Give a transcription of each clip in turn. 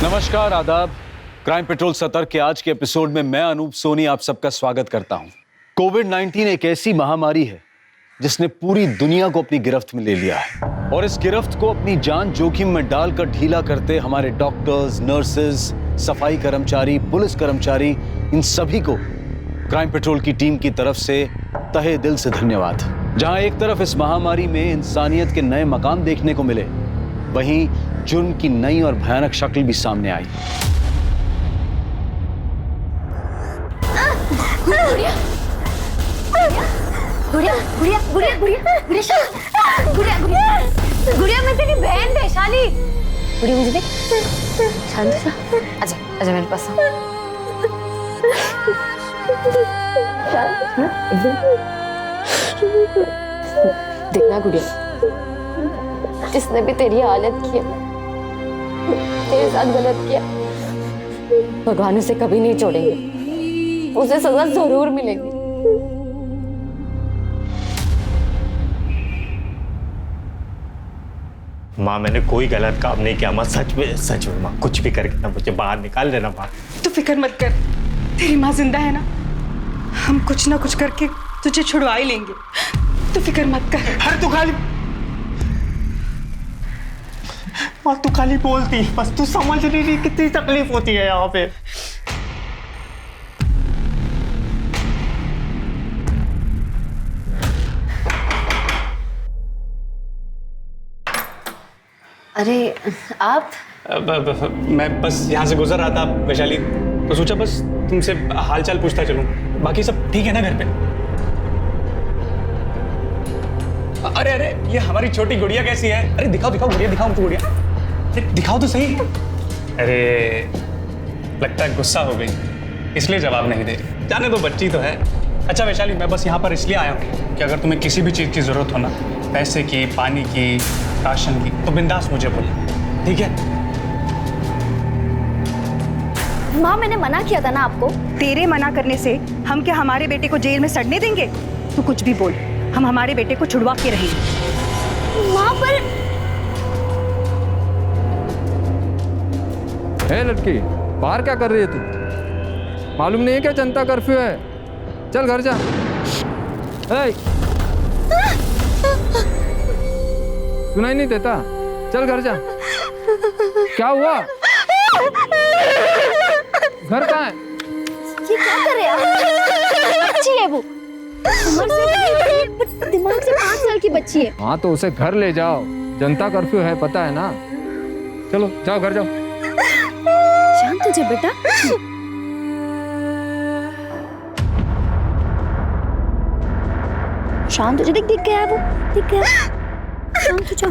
नमस्कार, आदाब। Crime petrol सतर्क के आज के एपिसोड में मैं अनूप सोनी आप सबका स्वागत करता हूं। कोविड-19 एक ऐसी महामारी है जिसने पूरी दुनिया को अपनी गिरफ्त में ले लिया है और इस गिरफ्त को अपनी जान जोखिम में डालकर ढीला करते हमारे डॉक्टर्स, नर्सेज, सफाई कर्मचारी, पुलिस कर्मचारी, इन सभी को क्राइम पेट्रोल की टीम की तरफ से तहे दिल से धन्यवाद। जहां एक तरफ इस महामारी में इंसानियत के नए मकाम देखने को मिले, वहीं जुर्म की नई और भयानक शक्ल भी सामने आई। गुड़िया, गुड़िया, गुड़िया, गुड़िया, गुड़िया, गुड़िया, गुड़िया, गुड़िया, गुड़िया, मैं तेरी बहन वैशाली। गुड़िया मुझे देख, शांत सा, आजा, आजा मेरे पास। देखना गुड़िया, जिसने भी तेरी हालत की है, तेरे साथ गलत किया, भगवान उसे कभी नहीं छोड़ेंगे, उसे सजा जरूर मिलेगी। माँ मैंने कोई गलत काम नहीं किया माँ, सच में माँ, कुछ भी करके ना मुझे बाहर निकाल देना माँ। तू फिक्र मत कर, तेरी माँ जिंदा है ना, हम कुछ ना कुछ करके तुझे छुड़वा ही लेंगे, तू फिक्र मत कर। अरे तू खाली माँ, तू खाली बोलती है बस, तू समझ नहीं रही कितनी तकलीफ होती है यहाँ पे। अरे आप? मैं बस यहाँ से गुजर रहा था वैशाली, तो सोचा बस तुमसे हालचाल पूछता चलूं। बाकी सब ठीक है ना घर पे? अरे अरे ये हमारी छोटी गुड़िया कैसी है? अरे दिखाओ दिखाओ गुड़िया, दिखाओ हमको गुड़िया, दिखाओ तो सही। अरे लगता है गुस्सा हो गई, इसलिए जवाब नहीं दे रही। जाने दो, बच्ची तो है। अच्छा वैशाली, मैं बस यहाँ पर इसलिए आया हूँ कि अगर तुम्हें किसी भी चीज़ की ज़रूरत हो ना, पैसे की, पानी की, राशन की, तो बिंदास मुझे बोलो, ठीक है? माँ मैंने मना किया था ना आपको। तेरे मना करने से हम क्या हमारे बेटे को जेल में सड़ने देंगे? तू कुछ भी बोल, हम हमारे बेटे को छुड़वा के रहेंगे। माँ पर है लड़की, बाहर क्या कर रही है तू? मालूम नहीं है क्या जनता कर्फ्यू है? चल घर जा। सुनाई नहीं देता? चल घर जा। क्या हुआ? घर कहाँ है? ये क्या कर रहे हैं? बच्ची है वो, उम्र से बड़ी, दिमाग से 5 साल की बच्ची है। हाँ तो उसे घर ले जाओ, जनता कर्फ्यू है पता है ना। चलो जाओ घर जाओ। शांत हो जा बेटा। शांत हो जा, दिख गया है वो, दिख गया। शांत हो जा।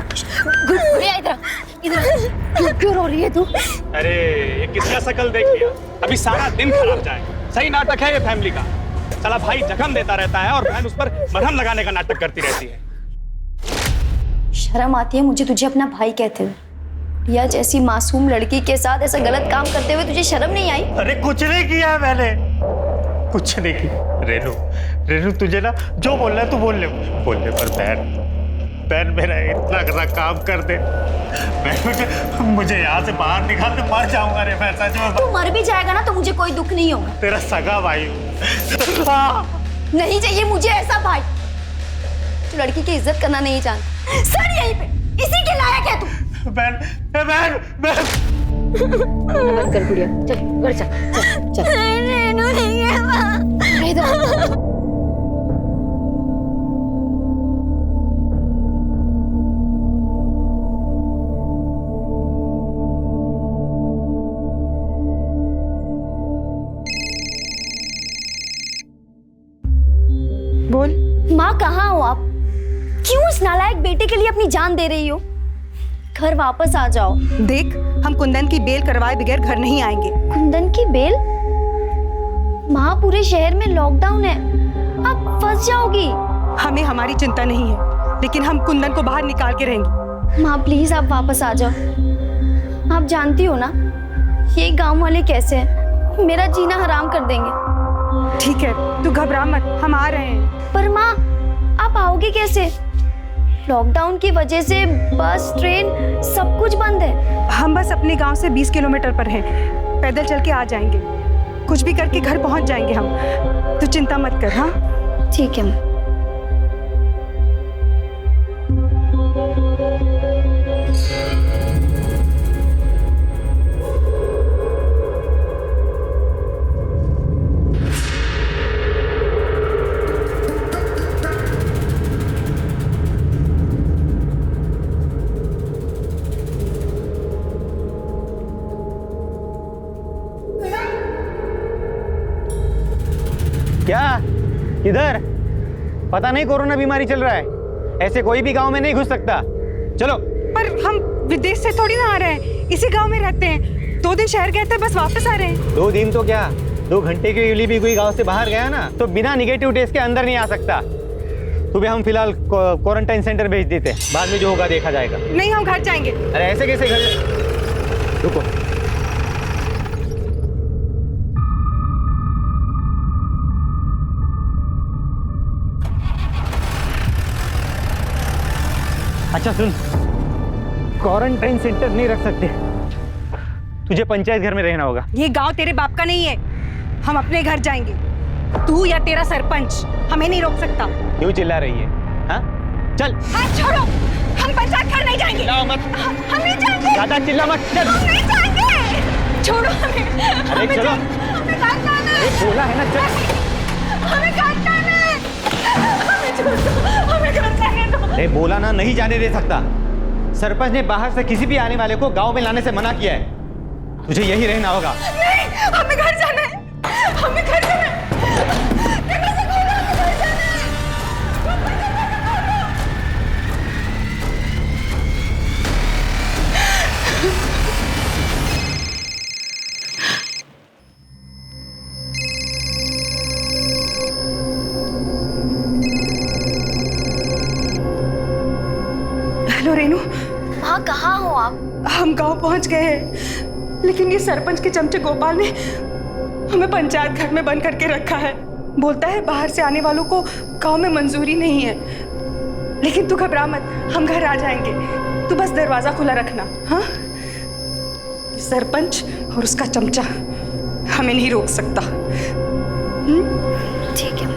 गुड़िया इधर, इधर क्यों रो रही है तू? अरे ये किसका शकल देख लिया? अभी सारा दिन खराब जाए। सही नाटक है ये फैमिली का। साला भाई जख्म देता रहता है और बहन उस पर मरहम लगाने का नाटक करती रहती है। शर्म आती है मुझे तुझे अपना भाई कहते हुए। रिया जैसी मासूम लड़की के साथ ऐसा गलत काम करते हुए तुझे शर्म नहीं आई? अरे कुछ नहीं किया मैंने, कुछ नहीं किया। रेनू, रेनू तुझे ना जो बोलना है तू बोलने पर बहन मेरा इतना बड़ा काम कर दे, मुझे यहाँ से बाहर निकाल के मर जाऊंगा रे मैं, सच में। तू मर भी जाएगा ना तो मुझे कोई दुख नहीं होगा। तेरा सगा भाई नहीं चाहिए मुझे ऐसा भाई। तू लड़की की इज्जत करना नहीं जानता। सर यहीं पे, इसी के लायक है तू। बहन बंद कर गुड़िया, चल घर चल, चल। रेनू नहीं है मां। इधर बोल। माँ कहाँ हो आप? क्यों इस नालायक बेटे के लिए अपनी जान दे रही हो? घर वापस आ जाओ। देख, हम कुंदन की बेल करवाए बगैर घर नहीं आएंगे। कुंदन की बेल? माँ पूरे शहर में लॉकडाउन है, आप फंस जाओगी। हमें हमारी चिंता नहीं है, लेकिन हम कुंदन को बाहर निकाल के रहेंगे। माँ प्लीज आप वापस आ जाओ। आप जानती हो ना ये गांव वाले कैसे हैं, मेरा जीना हराम कर देंगे। ठीक है, तू घबरा मत, हम आ रहे हैं। पर माँ आप आओगे कैसे? लॉकडाउन की वजह से बस ट्रेन सब कुछ बंद है। हम बस अपने गांव से 20 किलोमीटर पर हैं। पैदल चल के आ जाएंगे, कुछ भी करके घर पहुंच जाएंगे हम। तू चिंता मत कर। हाँ ठीक है। क्या किधर? पता नहीं कोरोना बीमारी चल रहा है, ऐसे कोई भी गांव में नहीं घुस सकता। चलो। पर हम विदेश से थोड़ी ना आ रहे हैं, इसी गांव में रहते हैं। 2 दिन शहर गए थे, बस वापस आ रहे हैं। 2 दिन तो क्या, 2 घंटे के लिए भी कोई गांव से बाहर गया ना तो बिना निगेटिव टेस्ट के अंदर नहीं आ सकता। तुम्हें हम फिलहाल क्वारंटाइन सेंटर भेज देते हैं, बाद में जो होगा देखा जाएगा। नहीं, हम घर जाएंगे। अरे ऐसे कैसे घर? रुको। अच्छा सुन, क्वारंटाइन सेंटर नहीं रख सकते, तुझे पंचायत घर में रहना होगा। ये गांव तेरे बाप का नहीं है, हम अपने घर जाएंगे। तू या तेरा सरपंच हमें नहीं रोक सकता। क्यों चिल्ला रही है? हाँ चल। हाँ छोड़ो, हम पंचायत घर नहीं जाएंगे। मत, हम नहीं जाएंगे। ज्यादा चिल्ला मत। चल। हम नहीं जाएंगे, छोड़ो हमें। अरे चलो, हमें घर जाना है। बोला है ना चल। हमें घर जाना है। हमें छोड़ दो, हमें घर जाने दो। अरे बोला ना, नहीं जाने दे सकता। सरपंच ने बाहर से किसी भी आने वाले को गांव में लाने से मना किया है। तुझे यही रहना होगा। नहीं, हमें घर जाना है। हमें घर जाना है। देखो से खोलो, हमें घर जाना है। हेलो रेनू। हाँ कहाँ हो आप? हम गांव पहुंच गए हैं, लेकिन ये सरपंच के चमचे गोपाल ने हमें पंचायत घर में बंद करके रखा है। बोलता है बाहर से आने वालों को गांव में मंजूरी नहीं है। लेकिन तू घबरा मत, हम घर आ जाएंगे। तू बस दरवाजा खुला रखना। हाँ, सरपंच और उसका चमचा हमें नहीं रोक सकता। ठीक है।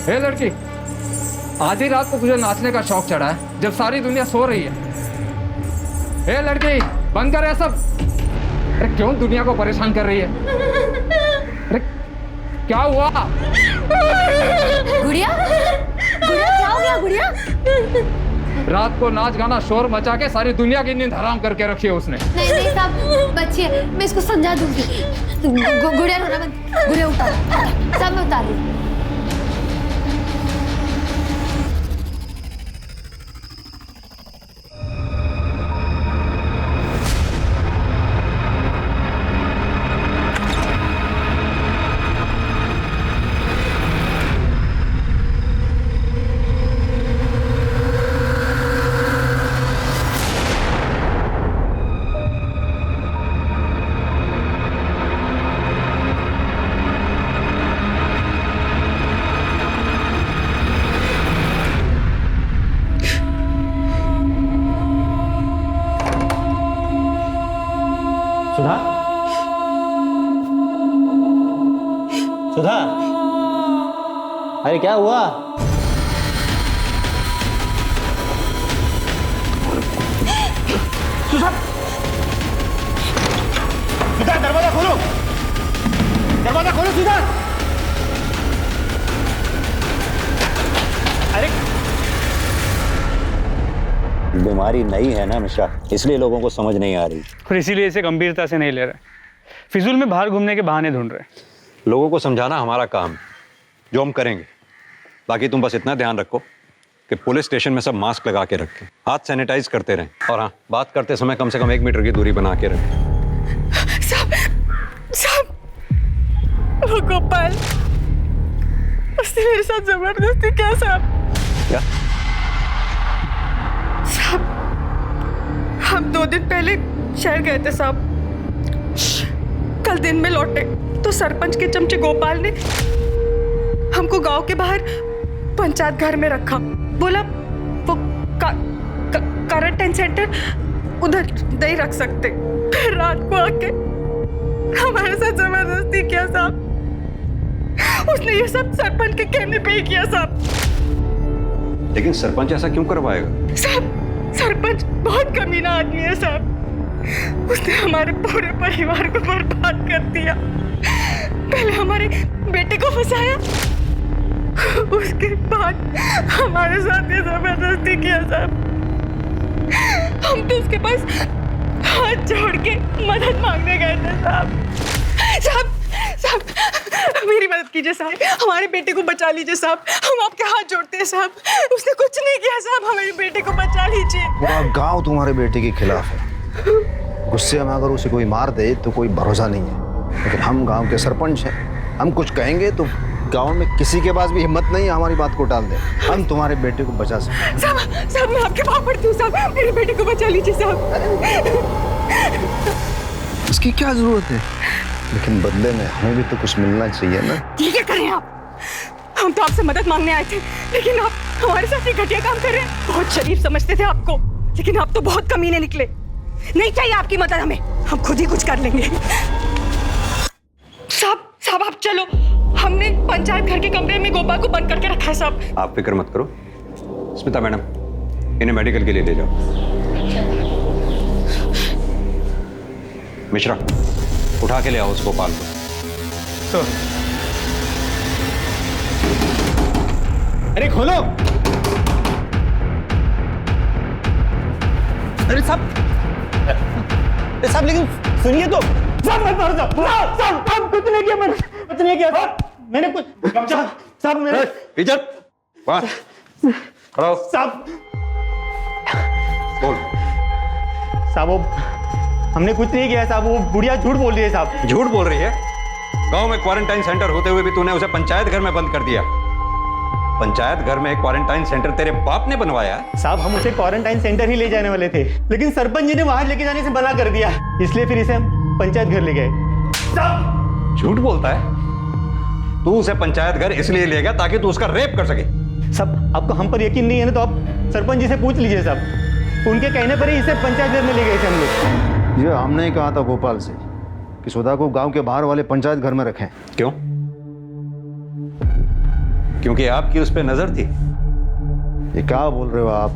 हे लड़की, आधी रात को तुझे नाचने का शौक चढ़ा है जब सारी दुनिया सो रही है। हे लड़की, बंद कर ये सब। अरे क्यों दुनिया को परेशान कर रही है? अरे क्या हुआ? गुड़िया, गुड़िया क्या हो गया गुड़िया? रात को नाच गाना शोर मचा के सारी दुनिया की नींद हराम करके रखी है उसने। नहीं नहीं सब बच्ची है, मैं इसको समझा दूंगी। गुड़िया रोना बंद, गुड़िया उतार, सब मैं उतार दूंगी। सुधा, सुधा, अरे क्या हुआ? सुधा, सुधा दरवाजा खोलो, दरवाजा खोलो सुधा। अरे बीमारी नई है ना मिश्रा, इसलिए लोगों को समझ नहीं आ रही और इसीलिए इसे गंभीरता से नहीं ले रहे। फिजूल में बाहर घूमने के बहाने ढूंढ रहे। लोगों को समझाना हमारा काम, जो हम करेंगे। बाकी तुम बस इतना ध्यान रखो कि पुलिस स्टेशन में सब मास्क लगा के रखें, हाथ सैनिटाइज करते रहें, और हाँ, बात करते समय कम से कम 1 मीटर की दूरी बना के रखें। सब वो गोपाल उसने मेरे साथ जबरदस्ती किया साहब। क्या? साहब हम 2 दिन पहले शहर गए थे साहब। कल दिन में लौटे तो सरपंच के चमचे गोपाल ने हमको गांव के बाहर पंचायत घर में रखा। बोला वो क्वारंटाइन सेंटर उधर नहीं रख सकते। फिर रात को आके हमारे साथ जबरदस्ती किया साहब। उसने ये सब सरपंच के कहने पे ही किया साहब। लेकिन सरपंच ऐसा क्यों करवाएगा? साहब सरपंच बहुत कमीना आदमी है साहब। उसने हमारे पूरे परिवार को बर्बाद कर दिया। पहले हमारे बेटे को फंसाया, उसके बाद हमारे साथ ये जबरदस्ती किया साहब। हम तो उसके पास हाथ जोड़ के मदद मांगने गए थे साहब। साहब साहब मेरी मदद कीजिए साहब, हमारे बेटे को बचा लीजिए साहब। हम आपके हाथ जोड़ते हैं साहब। उसने कुछ नहीं किया साहब, हमारे बेटे को बचा लीजिए। पूरा गांव तुम्हारे बेटे के खिलाफ है। गुस्से में अगर उसे कोई मार दे तो कोई भरोसा नहीं है, लेकिन हम गांव के सरपंच हैं। हम कुछ कहेंगे तो गांव में किसी के पास भी हिम्मत नहीं है हमारी बात को टाल दे। हम तुम्हारे बेटे को बचा सकते। साहब मैं आपके पाँव पड़ती हूँ साहब, मेरे बेटे को बचा लीजिए साहब। इसकी क्या जरूरत है, लेकिन बदले में हमें भी तो कुछ मिलना चाहिए ना। ठीक है करें आप। हम तो आपसे मदद मांगने आए थे, लेकिन आप हमारे साथ ये घटिया काम कर रहे हैं। बहुत शरीफ समझते थे आपको, लेकिन आप तो बहुत कमीने निकले। नहीं चाहिए आपकी मदद हमें, हम खुद ही कुछ कर लेंगे। साहब आप चलो। हमने पंचायत घर के कमरे में गोपाल को बंद करके रखा है साहब। आप फिक्र मत करो। स्मिता मैडम, इन्हें मेडिकल के लिए ले जाओ। मिश्रा, उठा के ले आओ उस गोपाल को। सर अरे खोलो। अरे साहब लेकिन सुनिए तो। साहब मत मारो साहब कुछ नहीं किया मैंने, कुछ नहीं किया मैंने कुछ। साहब मैंने इधर खड़ा हो। साहब बोल। साहब वो हमने कुछ नहीं किया साहब। वो बुढ़िया झूठ बोल रही है साहब। झूठ बोल रही है? गांव में क्वारंटाइन सेंटर होते हुए भी तूने उसे पंचायत घर में बंद कर दिया। पंचायत घर में एक क्वारंटाइन सेंटर तेरे बाप ने बनवाया? साहब हम उसे क्वारंटाइन सेंटर ही ले जाने वाले थे, लेकिन सरपंच जी ने वहां लेके जाने से मना कर दिया, इसलिए फिर इसे हम पंचायत घर ले गए। साहब झूठ बोलता है? तू उसे पंचायत घर इसलिए ले गया ताकि तू उसका रेप कर सके? साहब आपको हम पर यकीन नहीं है ना, तो आप सरपंच जी से पूछ लीजिए साहब। उनके कहने पर ही इसे पंचायत घर में ले गए थे हम लोग। ये हमने ही कहा था गोपाल से कि सुधा को गांव के बाहर वाले पंचायत घर में रखें। क्यों? क्योंकि आपकी उस पर नजर थी। ये क्या बोल रहे हो आप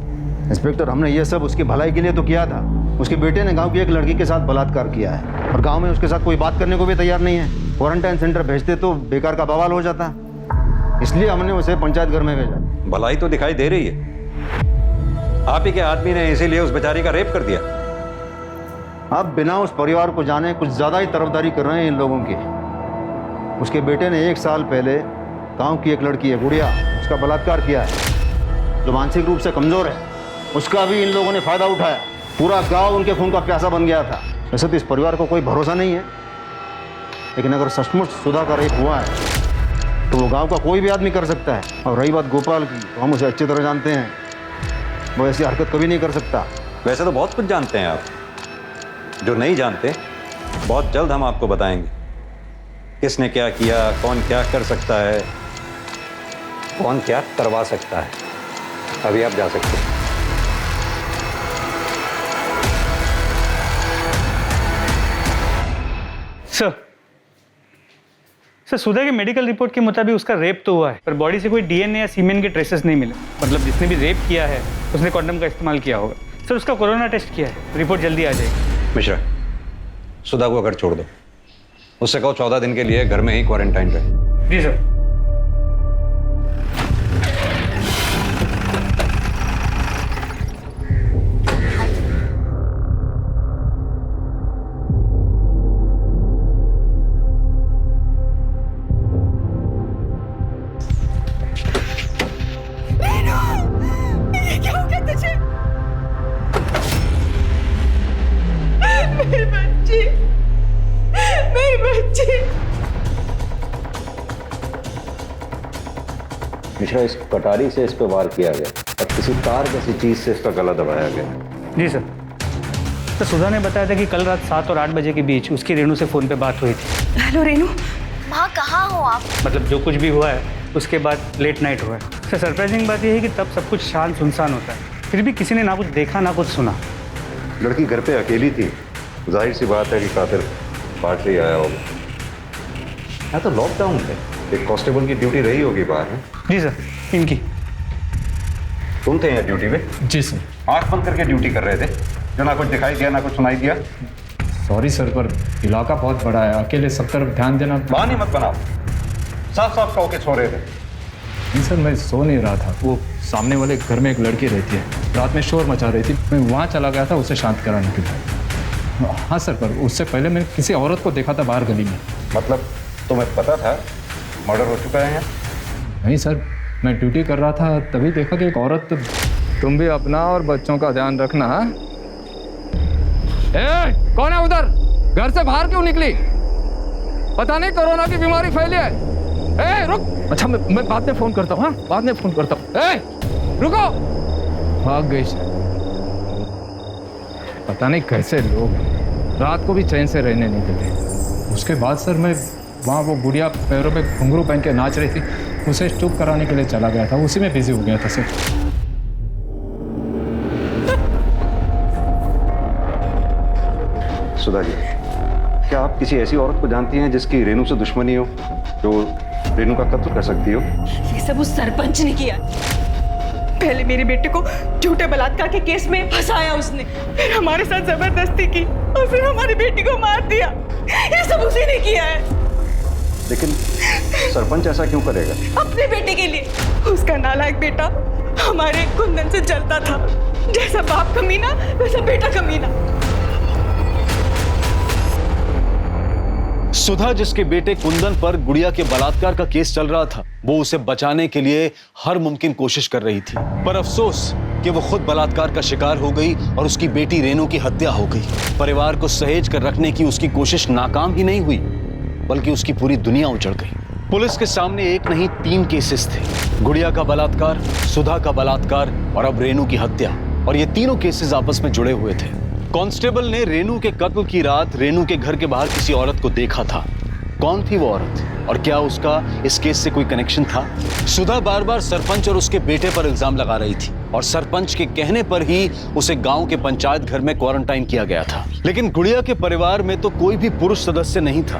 इंस्पेक्टर? हमने ये सब उसकी भलाई के लिए तो किया था। उसके बेटे ने गांव की एक लड़की के साथ बलात्कार किया है और गांव में उसके साथ कोई बात करने को भी तैयार नहीं है। क्वारंटाइन सेंटर भेजते तो बेकार का बवाल हो जाता, इसलिए हमने उसे पंचायत घर में भेजा। भलाई तो दिखाई दे रही है। आप ही के आदमी ने इसीलिए उस बेचारी का रेप कर दिया। आप बिना उस परिवार को जाने कुछ ज्यादा ही तरफदारी कर रहे हैं इन लोगों की। उसके बेटे ने 1 साल पहले गांव की एक लड़की है गुड़िया, उसका बलात्कार किया है, जो मानसिक रूप से कमजोर है। उसका भी इन लोगों ने फायदा उठाया। पूरा गांव उनके खून का प्यासा बन गया था। वैसे तो इस परिवार को कोई भरोसा नहीं है, लेकिन अगर सचमुच सुधा का रेप हुआ है तो वो गांव का कोई भी आदमी कर सकता है। और रही बात गोपाल की, तो हम उसे अच्छी तरह जानते हैं, वो ऐसी हरकत कभी नहीं कर सकता। वैसे तो बहुत कुछ जानते हैं आप, जो नहीं जानते बहुत जल्द हम आपको बताएंगे। किसने क्या किया, कौन क्या कर सकता है, कौन क्या करवा सकता है। अभी आप जा सकते हैं। सर सुधा के मेडिकल रिपोर्ट के मुताबिक उसका रेप तो हुआ है, पर बॉडी से कोई डीएनए या सीमेन के ट्रेसेस नहीं मिले। मतलब जिसने भी रेप किया है उसने कॉन्डम का इस्तेमाल किया होगा। सर उसका कोरोना टेस्ट किया है, रिपोर्ट जल्दी आ जाएगी। मिश्रा, सुधा को घर छोड़ दो। उससे कहो 14 दिन के लिए घर में ही क्वारंटाइन रहे। जी सर। मिश्रा, इस कटारी से इस पे वार किया गया और किसी तार जैसी चीज से इसका गला दबाया गया। जी सर। तो सुधा ने बताया था कि कल रात 7 और 8 बजे के बीच उसकी रेनू से फ़ोन पे बात हुई थी। हेलो रेनू। माँ कहाँ हो आप? मतलब जो कुछ भी हुआ है उसके बाद लेट नाइट हुआ है। सर सरप्राइजिंग बात यह है कि तब सब कुछ शांत सुनसान होता है, फिर भी किसी ने ना कुछ देखा ना कुछ सुना। लड़की घर पे अकेली थी, जाहिर सी बात है कि कातिल पार्टी आया होगा। यहाँ तो लॉकडाउन है, एक कांस्टेबल की ड्यूटी रही होगी बाहर में। जी सर, इनकी। तुम थे यहाँ ड्यूटी पे? जी सर। आंख बंद करके ड्यूटी कर रहे थे, जो ना कुछ दिखाई दिया ना कुछ सुनाई दिया। सॉरी सर, पर इलाका बहुत बड़ा है, अकेले सब तरफ ध्यान देना। बहाने मत बनाओ, साफ साफ कहो के सो रहे थे। नहीं सर, मैं सो नहीं रहा था। वो सामने वाले घर में एक लड़की रहती है, रात में शोर मचा रही थी, मैं वहाँ चला गया था उसे शांत कराने के लिए। हाँ सर, पर उससे पहले मैंने किसी औरत को देखा था बाहर गली में। मतलब तुम्हें पता था मर्डर हो चुका है यहाँ? नहीं सर, मैं ड्यूटी कर रहा था तभी देखा कि एक औरत। तुम भी अपना और बच्चों का ध्यान रखना। कौन है उधर? घर से बाहर क्यों निकली? पता नहीं कोरोना की बीमारी फैली है। रुक। अच्छा, मैं बाद में फोन करता हूँ। हाँ, बाद में फोन करता हूँ। रुको। भाग गई। पता नहीं कैसे लोग रात को भी चैन से रहने नहीं देते। उसके बाद सर मैं वहाँ वो गुड़िया पैरों पे घुंघरू पहन के नाच रही थी, उसे चुप कराने के लिए चला गया था, उसी में बिजी हो गया था सर। सुधा जी, क्या आप किसी ऐसी औरत को जानती हैं जिसकी रेनू से दुश्मनी हो, जो रेनू का कत्ल कर सकती हो? ये सब उस सरपंच ने किया। पहले मेरे बेटे को झूठे बलात्कार के केस में फंसाया उसने, फिर हमारे साथ जबरदस्ती की और फिर हमारी बेटी को मार दिया। ये सब उसी ने किया है। लेकिन सरपंच ऐसा क्यों करेगा? अपने बेटे के लिए। उसका नालायक बेटा हमारे कुंदन से जलता था। जैसा बाप कमीना वैसा बेटा कमीना। सुधा, जिसके बेटे कुंदन पर गुड़िया के बलात्कार का केस चल रहा था, वो उसे बचाने के लिए हर मुमकिन कोशिश कर रही थी, पर अफसोस कि वो खुद बलात्कार का शिकार हो गई और उसकी बेटी रेनू की हत्या हो गई। परिवार को सहेज कर रखने की उसकी कोशिश नाकाम ही नहीं हुई, बल्कि उसकी पूरी दुनिया उजड़ गई। पुलिस के सामने एक नहीं 3 केसेस थे, गुड़िया का बलात्कार, सुधा का बलात्कार और अब रेनू की हत्या, और ये तीनों केसेस आपस में जुड़े हुए थे। कांस्टेबल ने रेनू के कत्ल की रात रेनू के घर के बाहर किसी औरत को देखा था। कौन थी वो औरत और क्या उसका इस केस से कोई कनेक्शन था? सुधा बार बार सरपंच और उसके बेटे पर इल्जाम लगा रही थी और सरपंच के कहने पर ही उसे गांव के पंचायत घर में क्वारंटाइन किया गया था। लेकिन गुड़िया के परिवार में तो कोई भी पुरुष सदस्य नहीं था,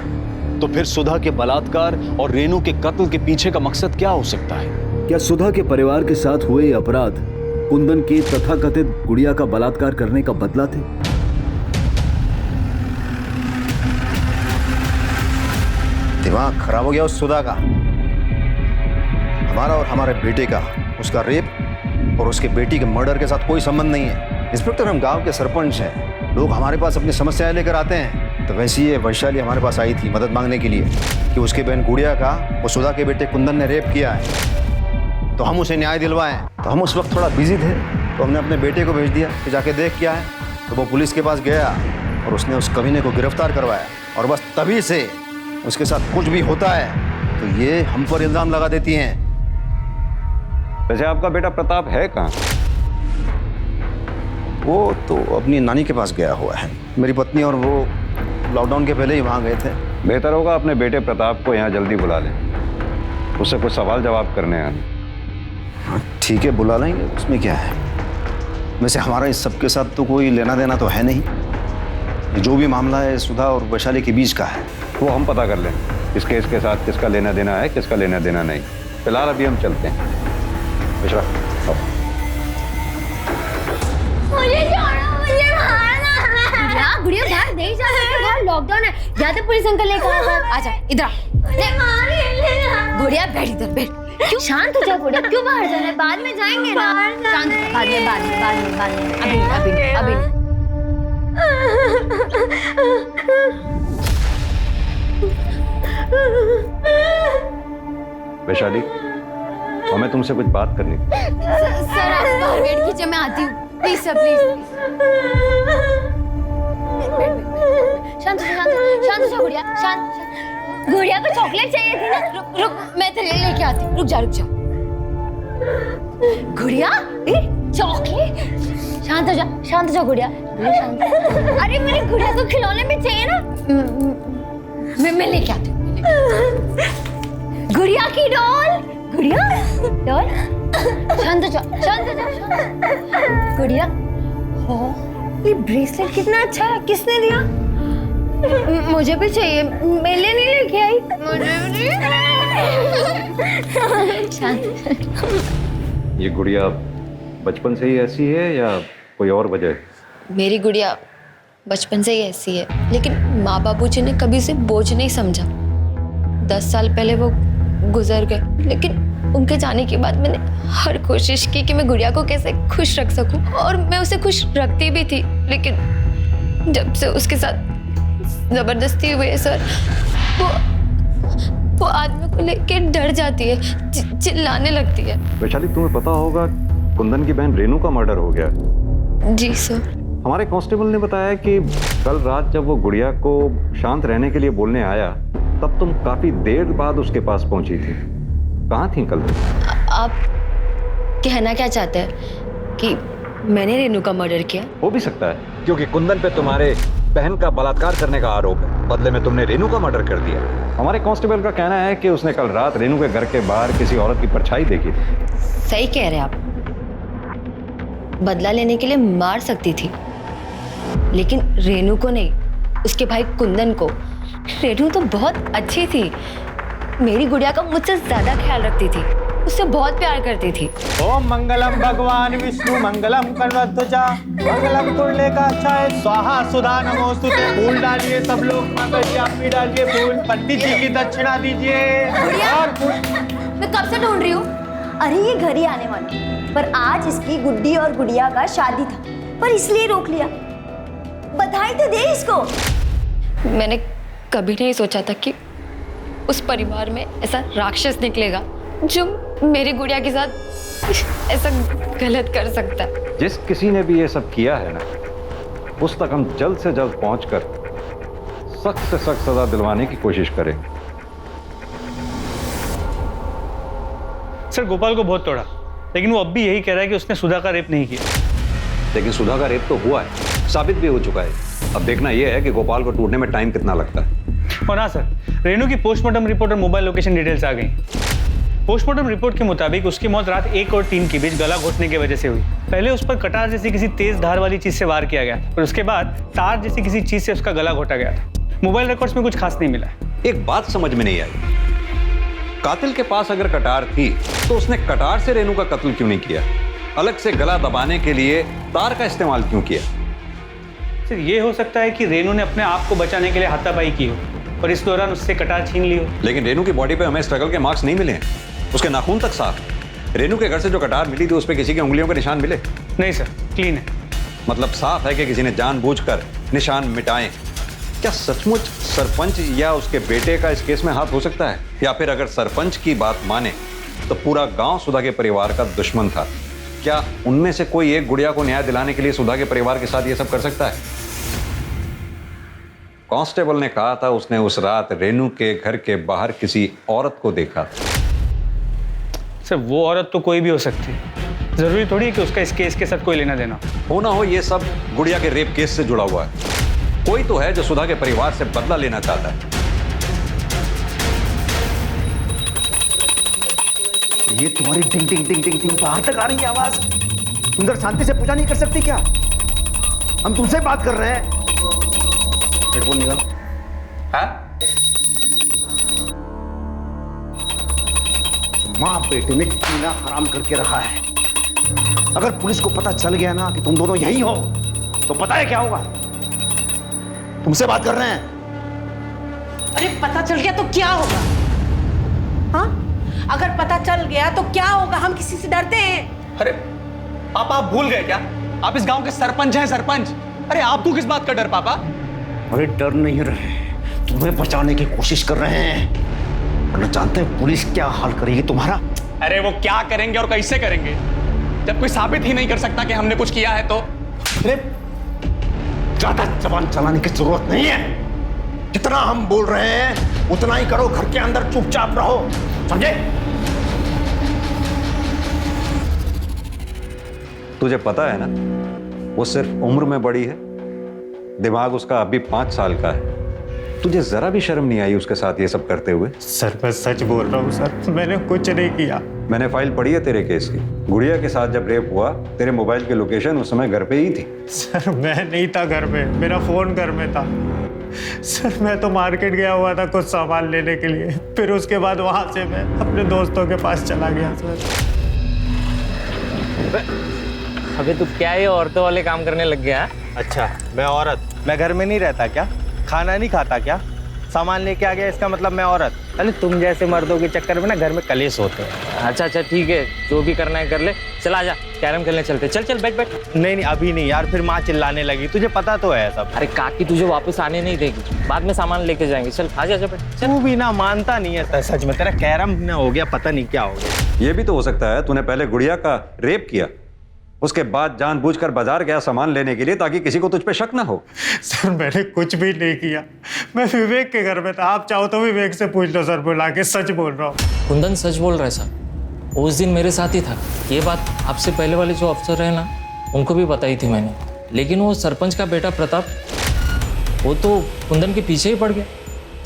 तो फिर सुधा के बलात्कार और रेनू के कत्ल के पीछे का मकसद क्या हो सकता है? क्या सुधा के परिवार के साथ हुए अपराध कुंदन के तथाकथित गुड़िया का बलात्कार करने का बदला थे? दिमाग खराब हो गया उस सुधा का। हमारा और हमारे बेटे का उसका रेप और उसके बेटी के मर्डर के साथ कोई संबंध नहीं है। इंस्पेक्टर, हम गांव के सरपंच हैं, लोग हमारे पास अपनी समस्याएं लेकर आते हैं। तो वैसे ही ये वैशाली हमारे पास आई थी मदद मांगने के लिए कि उसके बहन गुड़िया का वो सुधा के बेटे कुंदन ने रेप किया है, तो हम उसे न्याय दिलवाएं। तो हम उस वक्त थोड़ा बिजी थे, तो हमने अपने बेटे को भेज दिया कि जाके देख क्या है। तो वो पुलिस के पास गया और उसने उस कमीने को गिरफ्तार करवाया, और बस तभी से उसके साथ कुछ भी होता है तो ये हम पर इल्जाम लगा देती हैं। वैसे आपका बेटा प्रताप है कहाँ? वो तो अपनी नानी के पास गया हुआ है। मेरी पत्नी और वो लॉकडाउन के पहले ही वहाँ गए थे। बेहतर होगा अपने बेटे प्रताप को यहाँ जल्दी बुला लें, उससे कुछ सवाल जवाब करने हैं। हाँ ठीक है, बुला लेंगे, उसमें क्या है। वैसे हमारा इस सब के साथ तो कोई लेना देना तो है नहीं। जो भी मामला है सुधा और वैशाली के बीच का है, वो हम पता कर लें इस केस के साथ किसका लेना देना है, किसका लेना देना नहीं। फिलहाल अभी हम चलते हैं। मिश्रा, मुझे छोड़ो, मुझे मारना है। गुड़िया बाहर नहीं जा सकती, बाहर लॉकडाउन है। या तो पुलिस अंकल लेकर आ। आजा इधर आ। गुड़िया बैठ इधर, बैठ। क्यों शांत हो जा गुड़िया, क्यों बाहर जाना है? बाद में जाएंगे ना। शांत, बाद में अभी वैशाली, हमें तुमसे कुछ बात करनी थी। सर आप बाहर वेट कीजिए, मैं आती हूँ। Please sir, please. शांत हो जा गुड़िया, शांत। गुड़िया को चॉकलेट चाहिए थी ना। रुक, मैं तेरे लिए लेके आती हूँ। रुक जा। गुड़िया चॉकलेट। शांत हो जा गुड़िया, शांत। अरे मेरी गुड़िया को खिलौने भी चाहिए ना, मैं लेके आती हूँ। गुड़िया की डॉल, गुड़िया डॉल। शांत हो जा। गुड़िया, ये ब्रेसलेट कितना अच्छा है, किसने दिया? मुझे भी चाहिए, मेरे लिए नहीं लेके आई। मुझे भी। शांत। ये गुड़िया बचपन से ही ऐसी है या कोई और वजह है? मेरी गुड़िया बचपन से ही ऐसी है, लेकिन माँ बाबूजी ने कभी उसे बोझ नहीं समझा। 10 साल पहले वो गुजर गए, लेकिन उनके जाने के बाद मैंने हर कोशिश की कि मैं गुड़िया को कैसे खुश रख सकूं, और मैं उसे खुश रखती भी थी। लेकिन जब से उसके साथ जबरदस्ती हुई है सर, वो आदमी को लेके डर जाती है, चिल्लाने लगती है। वैशाली, तुम्हें पता होगा कुंदन की बहन रेनू का मर्डर हो गया। जी सर। हमारे कांस्टेबल ने बताया कि कल रात जब वो गुड़िया को शांत रहने के लिए बोलने आया, तब तुम काफी देर बाद उसके पास पहुंची थी। कहाँ थी कल? आप कहना क्या चाहते हैं कि मैंने रेनू का मर्डर किया? हो भी सकता है, क्योंकि कुंदन पे तुम्हारे बहन का बलात्कार करने का आरोप है। बदले में तुमने रेनू का मर्डर कर दिया। हमारे कांस्टेबल का कहना है कि उसने कल रात रेनू के घर के बाहर किसी औरत की परछाई देखी थी। सही कह रहे हैं आप। बदला लेने के लिए मार सकती थी, लेकिन रेनू को नहीं, उसके भाई कुंदन को। रेनू तो बहुत अच्छी थी, मेरी गुड़िया का मुझसे ज्यादा ख्याल रखती थी, उससे बहुत प्यार करती थी। ओम मंगलम भगवान विष्णु मंगलम कन्वध्वजा मंगलम तुल्यकाक्षाय स्वाहा सुधा नमोस्तुते। फूल डालिए सब लोग, माता जी आप भी डालिए फूल। पंडित जी की दक्षिणा दीजिए। और मैं कब से ढूंढ रही हूँ। अरे ये घर ही आने वाली, पर आज इसकी गुड्डी और गुड़िया का शादी था, पर इसलिए रोक लिया। बधाई तो दे इसको। मैंने कभी नहीं सोचा था कि उस परिवार में ऐसा राक्षस निकलेगा जो मेरी गुड़िया के साथ ऐसा गलत कर सकता है। जिस किसी ने भी ये सब किया है ना, उस तक हम जल्द से जल्द पहुंचकर सख्त से सख्त सजा दिलवाने की कोशिश करें। सर, गोपाल को बहुत तोड़ा, लेकिन वो अब भी यही कह रहा है कि उसने सुधा का रेप नहीं किया। लेकिन सुधा का रेप तो हुआ है, साबित भी हो चुका है। अब देखना यह है कि गोपाल को टूटने में टाइम कितना लगता है। और हाँ सर, रेनू की पोस्टमार्टम रिपोर्ट और मोबाइल लोकेशन डिटेल्स आ गई। पोस्टमार्टम रिपोर्ट के मुताबिक उसकी मौत रात 1 और 3 के बीच गला घोटने की वजह से हुई। पहले उस पर कटार जैसी किसी तेज धार वाली चीज से वार किया गया और उसके बाद तार जैसी किसी चीज से उसका गला घोटा गया था। मोबाइल रिकॉर्ड्स में कुछ खास नहीं मिला है। एक बात समझ में नहीं आई, कातिल के पास अगर कटार थी तो उसने कटार से रेनू का कत्ल क्यों नहीं किया? अलग से गला दबाने के लिए तार का इस्तेमाल क्यों किया? सर, ये हो सकता है कि रेनू ने अपने आप को बचाने के लिए हाथापाई की हो और इस दौरान उससे कटार छीन ली हो। लेकिन रेनू की बॉडी पे हमें स्ट्रगल के मार्क्स नहीं मिले हैं, उसके नाखून तक साफ। रेनू के घर से जो कटार मिली थी उस पर किसी की उंगलियों के निशान मिले? नहीं सर, क्लीन है। मतलब साफ है कि किसी ने जानबूझकर निशान मिटाए। क्या सचमुच सरपंच या उसके बेटे का इस केस में हाथ हो सकता है? या फिर अगर सरपंच की बात माने तो पूरा गांव सुधा के परिवार का दुश्मन था। क्या उनमें से कोई एक गुड़िया को न्याय दिलाने के लिए सुधा के परिवार के साथ ये सब कर सकता है? कांस्टेबल ने कहा था उसने उस रात रेनू के घर के बाहर किसी औरत को देखा। सर, वो औरत तो कोई भी हो सकती है, जरूरी थोड़ी है कि उसका इस केस के साथ कोई लेना देना हो ना हो। ये सब गुड़िया के रेप केस से जुड़ा हुआ है। कोई तो है जो सुधा के परिवार से बदला लेना चाहता है। ये तुम्हारी टिंग टिंग टिंग टिंग टिंग बाहर तक आ रही है आवाज। सुंदर शांति से पूजा नहीं कर सकती क्या? हम तुमसे बात कर रहे हैं। हेडफोन निकाल। हाँ? माँ बेटे में जीना हराम करके रखा है। अगर पुलिस को पता चल गया ना कि तुम दोनों यही हो तो पता है क्या होगा? तुमसे बात कर रहे हैं। अरे पता चल गया तो क्या होगा? हाँ, अगर पता चल गया तो क्या होगा? हम किसी से डरते हैं? अरे पापा, आप भूल गए क्या? आप इस गांव के सरपंच हैं, सरपंच। अरे आपको किस बात का डर पापा? अरे डर नहीं रहे, तुम्हें बचाने की कोशिश कर रहे हैं। वरना जानते हैं पुलिस क्या हाल करेगी तुम्हारा? अरे वो क्या करेंगे और कैसे करेंगे जब कोई साबित ही नहीं कर सकता कि हमने कुछ किया है तो? अरे ज्यादा जबान चलाने की जरूरत नहीं है। जितना हम बोल रहे हैं उतना ही करो। घर के अंदर चुपचाप रहो, समझे? तुझे पता है ना, वो सिर्फ उम्र में बड़ी है, दिमाग उसका अभी 5 साल का है। तुझे जरा भी शर्म नहीं आई उसके साथ ये सब करते हुए? सर मैं सच बोल रहा हूँ सर, मैंने कुछ नहीं किया। मैंने फाइल पढ़ी है तेरे केस की। गुड़िया के साथ जब रेप हुआ, तेरे मोबाइल की लोकेशन उस समय घर पे ही थी। सर मैं नहीं था घर में, मेरा फोन घर में था। सर मैं तो मार्केट गया हुआ था कुछ सामान लेने के लिए, फिर उसके बाद वहां से मैं अपने दोस्तों के पास चला गया सर। अबे तू क्या ये औरतों वाले काम करने लग गया? अच्छा मैं औरत, मैं घर में नहीं रहता क्या? खाना नहीं खाता क्या? सामान लेके आ गया इसका मतलब मैं औरत? अरे तुम जैसे मर्दों के चक्कर में ना घर में कलेश होते हैं। अच्छा अच्छा ठीक है, जो भी करना है कर ले। चल आजा, कैरम खेलने चलते। चल चल बैठ बैठ। नहीं नहीं अभी नहीं यार, फिर माँ चिल्लाने लगी, तुझे पता तो है सब। अरे काकी तुझे वापस आने नहीं देगी, बाद में सामान लेके जाएंगे। चल आजा आजा बैठ। तू भी ना मानता नहीं है सच में, तेरा कैरम ना हो गया, पता नहीं क्या हो गया। ये भी तो हो सकता है तूने पहले गुड़िया का रेप किया, उसके बाद जानबूझकर बाजार गया सामान लेने के लिए ताकि किसी को तुझ पे शक ना हो। सर मैंने कुछ भी नहीं किया, मैं विवेक के घर में था। आप चाहो तो विवेक से पूछ लो सर, बुला के सच बोल रहा हूँ। कुंदन सच बोल रहा है साहब, उस दिन मेरे साथ ही था। ये बात आपसे पहले वाले जो अफसर है ना, उनको भी बताई थी मैंने। लेकिन वो सरपंच का बेटा प्रताप, वो तो कुंदन के पीछे ही पड़ गया,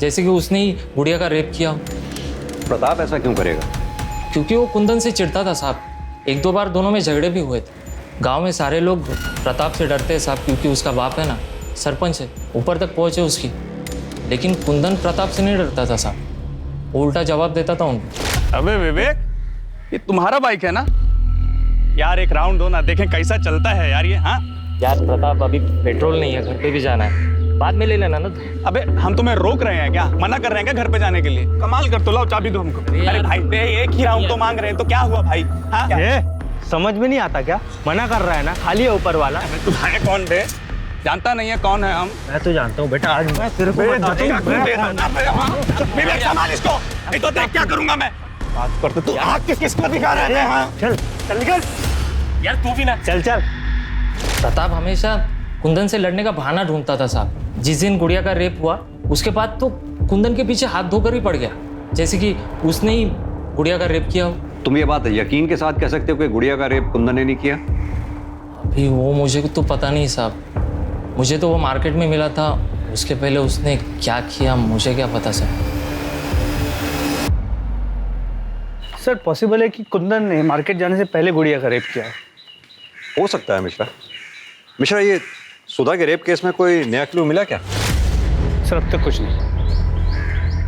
जैसे कि उसने ही गुड़िया का रेप किया हो। प्रताप ऐसा क्यों करेगा? क्योंकि वो कुंदन से चिढ़ता था साहब। 1-2 बार दोनों में झगड़े भी हुए थे। गांव में सारे लोग प्रताप से डरते हैं साहब, क्योंकि उसका बाप है ना सरपंच है, ऊपर तक पहुंचे उसकी। लेकिन कुंदन प्रताप से नहीं डरता था साहब, वो उल्टा जवाब देता था उनको। अबे विवेक, ये तुम्हारा बाइक है ना यार? एक राउंड दो ना, देखें कैसा चलता है यार ये। हाँ यार प्रताप, अभी पेट्रोल नहीं है, घर पे भी जाना है, बाद में ले लेना ना। अबे हम तुम्हें रोक रहे हैं क्या? मना कर रहे हैं क्या घर पे जाने के लिए? कमाल कर, तो लाओ चाबी दो हमको। अरे भाई बे, एक ही राउंड तो मांग रहे हैं, तो क्या हुआ भाई? हाँ समझ में नहीं आता क्या? मना कर रहा है ना, खाली है ऊपर वाला। तुम्हारे कौन बे? जानता नहीं है कौन है हम? मैं तो जानता हूँ बेटा, आज मैं तेरे को बता दूंगा। विवेक संभाल इसको, नहीं तो देख क्या करूंगा मैं। बात करते तू आग किसको दिखा रहे हैं? हाँ चल चल निकल यार तू भी ना चल चल। प्रताप हमेशा कुंदन से लड़ने का बहाना ढूंढता था साहब। जिस दिन गुड़िया का रेप हुआ, उसके बाद तो कुंदन के पीछे हाथ धोकर ही पड़ गया, जैसे कि उसने ही गुड़िया का रेप किया हो। तुम ये बात यकीन के साथ कह सकते हो कि गुड़िया का रेप कुंदन ने नहीं किया? अभी वो मुझे तो पता नहीं साहब, मुझे तो वो मार्केट में मिला था। उसके पहले उसने क्या किया मुझे क्या पता सर। सर पॉसिबल है कि कुंदन ने मार्केट जाने से पहले गुड़िया का रेप किया है। हो सकता है मिश्रा। मिश्रा, ये सुधा के रेप केस में कोई नया क्लू मिला क्या? सर अब तक कुछ नहीं।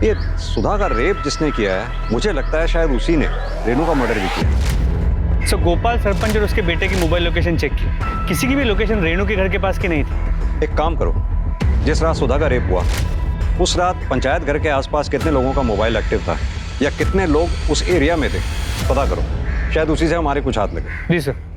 ये सुधा का रेप जिसने किया है, मुझे लगता है शायद उसी ने रेनू का मर्डर भी किया। सर गोपाल सरपंच और उसके बेटे की मोबाइल लोकेशन चेक की, किसी की भी लोकेशन रेनू के घर के पास की नहीं थी। एक काम करो, जिस रात सुधा का रेप हुआ उस रात पंचायत घर के आसपास कितने लोगों का मोबाइल एक्टिव था, या कितने लोग उस एरिया में थे, पता करो। शायद उसी से हमारे कुछ हाथ लगे। जी सर।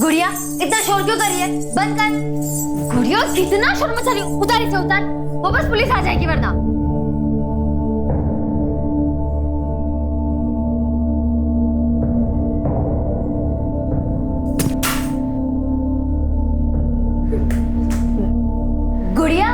गुड़िया इतना शोर क्यों कर रही है? बंद कर। गुड़िया कितना शोर मचा रही है, उतार इसे उतार, वो बस पुलिस आ जाएगी वरना। गुड़िया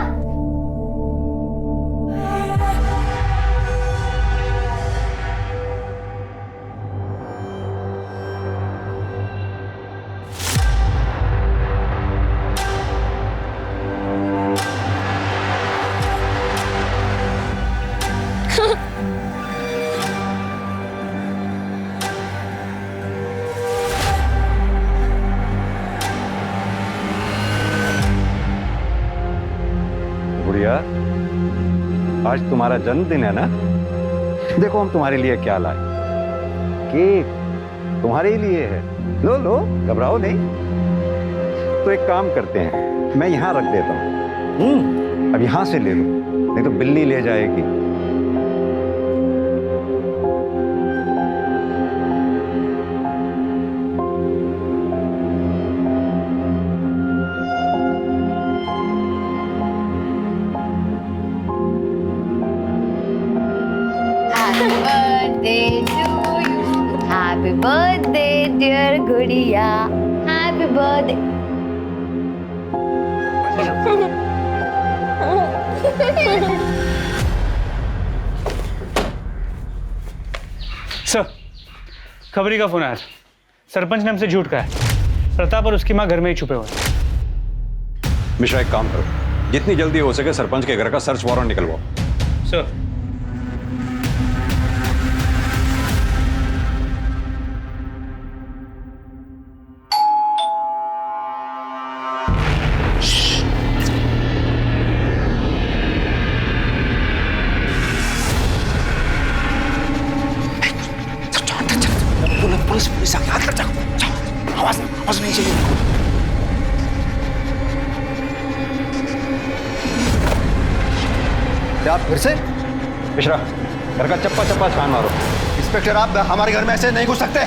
गुड़िया, आज तुम्हारा जन्मदिन है ना? देखो हम तुम्हारे लिए क्या लाए। केक तुम्हारे ही लिए है, लो लो, घबराओ नहीं। तो एक काम करते हैं, मैं यहाँ रख देता हूँ, अब यहाँ से ले लो, नहीं तो बिल्ली ले जाएगी। Happy birthday, dear Gudiya. Happy birthday. Sir, खबरी का फोन आया था। सरपंच ने हमसे झूठ कहा है। प्रताप और उसकी माँ घर में ही छुपे हुए हैं। मिश्रा, एक काम करो, जितनी जल्दी हो सके सरपंच के घर का सर्च वारंट निकलवाओ। सर, पुलिस आके हाथ लग जाओ। आवाज नहीं चाहिए। क्या आप फिर से? मिश्रा, घर का चप्पा चप्पा छान मारो। इंस्पेक्टर, आप हमारे घर में ऐसे नहीं घुस सकते।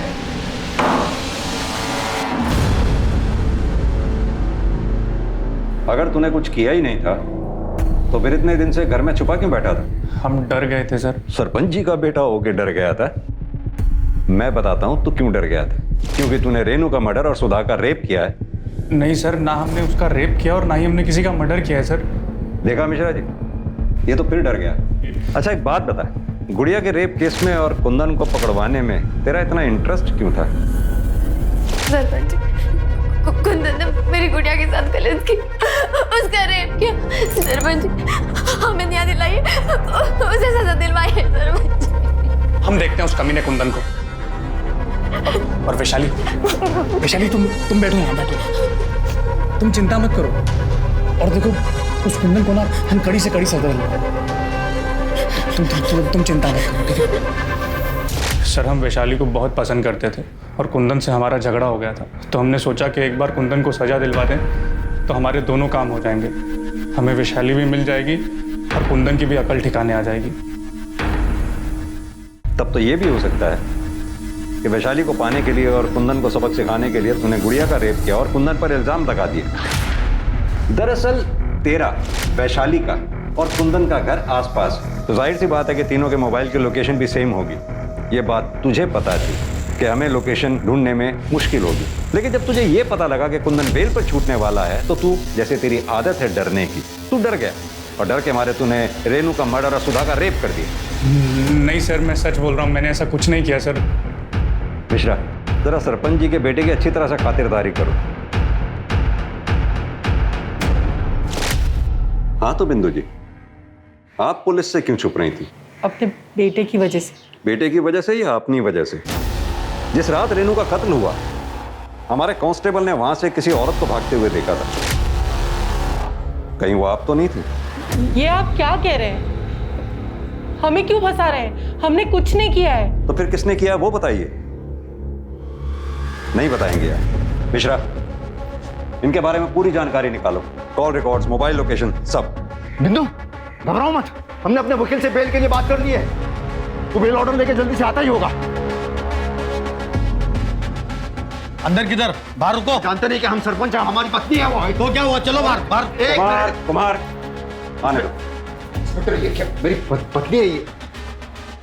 अगर तूने कुछ किया ही नहीं था तो फिर इतने दिन से घर में छुपा क्यों बैठा था? हम डर गए थे सर। सरपंच जी का बेटा होके डर गया था? मैं बताता हूं तू क्यों डर गया था। क्योंकि तूने रेनू का मर्डर और सुधा का रेप किया है। नहीं सर, ना हमने उसका रेप किया और ना ही हमने किसी का मर्डर किया है सर। देखा मिश्रा जी, ये तो फिर डर गया। अच्छा एक बात बता, गुड़िया के रेप केस में और कुंदन को पकड़वाने में तेरा इतना इंटरेस्ट क्यों था? सरपंच, कुंदन ने मेरी गुड़िया के साथ गलत की, उसका रेप किया। सरपंच, हमें न्याय दिलाइए, उसे सजा दिलवाइए सरपंच। हम देखते हैं उस कमीने कुंदन को। और वैशाली, तुम बैठो यहाँ, बैठो। तुम चिंता मत करो। और देखो, उस कुंदन को ना हम कड़ी से कड़ी सजा दिलवाएंगे। तुम चिंता मत करो, ठीक है? सर, हम वैशाली को बहुत पसंद करते थे और कुंदन से हमारा झगड़ा हो गया था, तो हमने सोचा कि एक बार कुंदन को सजा दिलवा दें तो हमारे दोनों काम हो जाएंगे। हमें वैशाली भी मिल जाएगी और कुंदन की भी अकल ठिकाने आ जाएगी। तब तो ये भी हो सकता है कि वैशाली को पाने के लिए और कुंदन को सबक सिखाने के लिए तूने गुड़िया का रेप किया और कुंदन पर इल्जाम लगा दिए। दरअसल तेरा, वैशाली का और कुंदन का घर आसपास, तो जाहिर सी बात है कि तीनों के मोबाइल की लोकेशन भी सेम होगी। ये बात तुझे पता थी कि हमें लोकेशन ढूंढने में मुश्किल होगी, लेकिन जब तुझे ये पता लगा कि कुंदन बेल पर छूटने वाला है तो तू, जैसे तेरी आदत है डरने की, तू डर गया और डर के मारे तूने रेनू का मर्डर और सुधा का रेप कर दिया। नहीं सर, मैं सच बोल रहा हूँ, मैंने ऐसा कुछ नहीं किया सर। मिश्रा, जरा सरपंच जी के बेटे की अच्छी तरह से खातिरदारी करो। हाँ तो बिंदु जी, आप पुलिस से क्यों छुप रही थी? अपने बेटे की वजह से। बेटे की वजह से या अपनी वजह से? जिस रात रेनू का कत्ल हुआ, हमारे कांस्टेबल ने वहां से किसी औरत को भागते हुए देखा था। कहीं वो आप तो नहीं थी? ये आप क्या कह रहे हैं? हमें क्यों फंसा रहे हैं? हमने कुछ नहीं किया है। तो फिर किसने किया वो बताइए। नहीं बताएंगे यार। मिश्रा, इनके बारे में पूरी जानकारी निकालो, कॉल रिकॉर्ड्स, मोबाइल लोकेशन, सब। बिंदु, घबराओ मत, हमने अपने वकील से बेल के लिए बात कर ली है। तू बेल ऑर्डर लेके जल्दी से आता ही होगा। अंदर किधर? बाहर रुको। जानते नहीं कि हम सरपंच हैं, हमारी पत्नी है वो। तो क्या हुआ? चलो बाहर बाहर। कुमार, आने दो। इंस्पेक्टर, ये क्या? मेरी पत्नी है ये।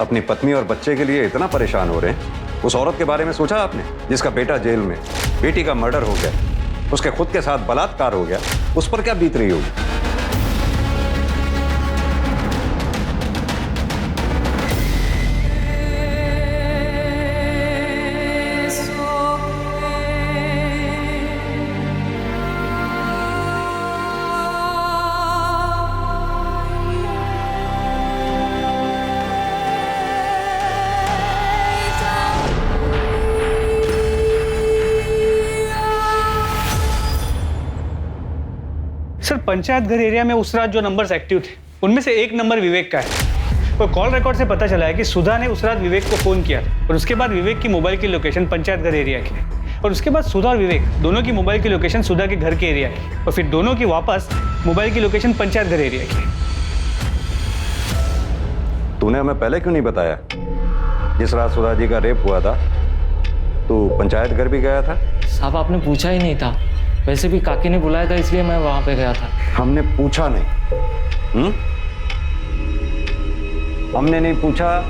अपनी पत्नी और बच्चे के लिए इतना परेशान हो रहे हैं? उस औरत के बारे में सोचा आपने जिसका बेटा जेल में, बेटी का मर्डर हो गया, उसके खुद के साथ बलात्कार हो गया, उस पर क्या बीत रही होगी? सर, पंचायत घर एरिया में उस रात जो नंबर्स एक्टिव थे उनमें से एक नंबर विवेक का है। और कॉल रिकॉर्ड से पता चला है कि सुधा ने उस रात विवेक को फोन किया और उसके बाद विवेक की मोबाइल की लोकेशन पंचायत घर एरिया की है और उसके बाद सुधा और विवेक दोनों की मोबाइल की लोकेशन सुधा के घर के एरिया की और फिर दोनों की वापस मोबाइल की लोकेशन पंचायत घर एरिया की। तूने हमें पहले क्यों नहीं बताया? जिस रात सुधा जी का रेप हुआ था तू पंचायत घर भी गया था? साहब, आपने पूछा ही नहीं था। वैसे भी काकी ने बुलाया था इसलिए मैं वहां पे गया था। हमने पूछा नहीं। हमने नहीं पूछा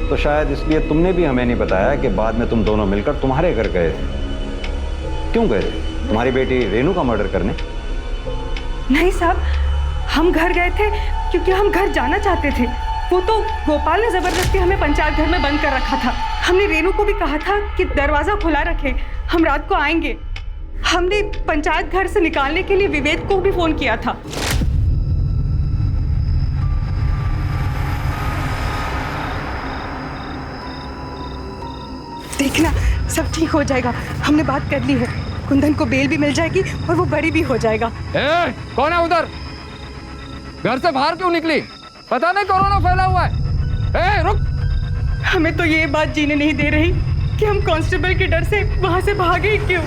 तो शायद इसलिए तुमने भी हमें नहीं बताया कि बाद में तुम दोनों मिलकर तुम्हारे घर गए। क्यों गए? तुम्हारी बेटी रेनू का मर्डर करने? नहीं साहब, हम घर गए थे क्योंकि हम घर जाना चाहते थे। वो तो गोपाल ने जबरदस्ती हमें पंचायत घर में बंद कर रखा था। हमने रेनू को भी कहा था कि दरवाजा खुला रखे, हम रात को आएंगे। हमने पंचायत घर से निकालने के लिए विवेक को भी फोन किया था। देखना सब ठीक हो जाएगा, हमने बात कर ली है। कुंदन को बेल भी मिल जाएगी और वो बड़ी भी हो जाएगा। कौन है उधर? घर से बाहर क्यों निकली? पता नहीं कोरोना फैला हुआ है। रुक। हमें तो ये बात जीने नहीं दे रही कि हम कांस्टेबल के डर से वहां से भागे ही क्यों।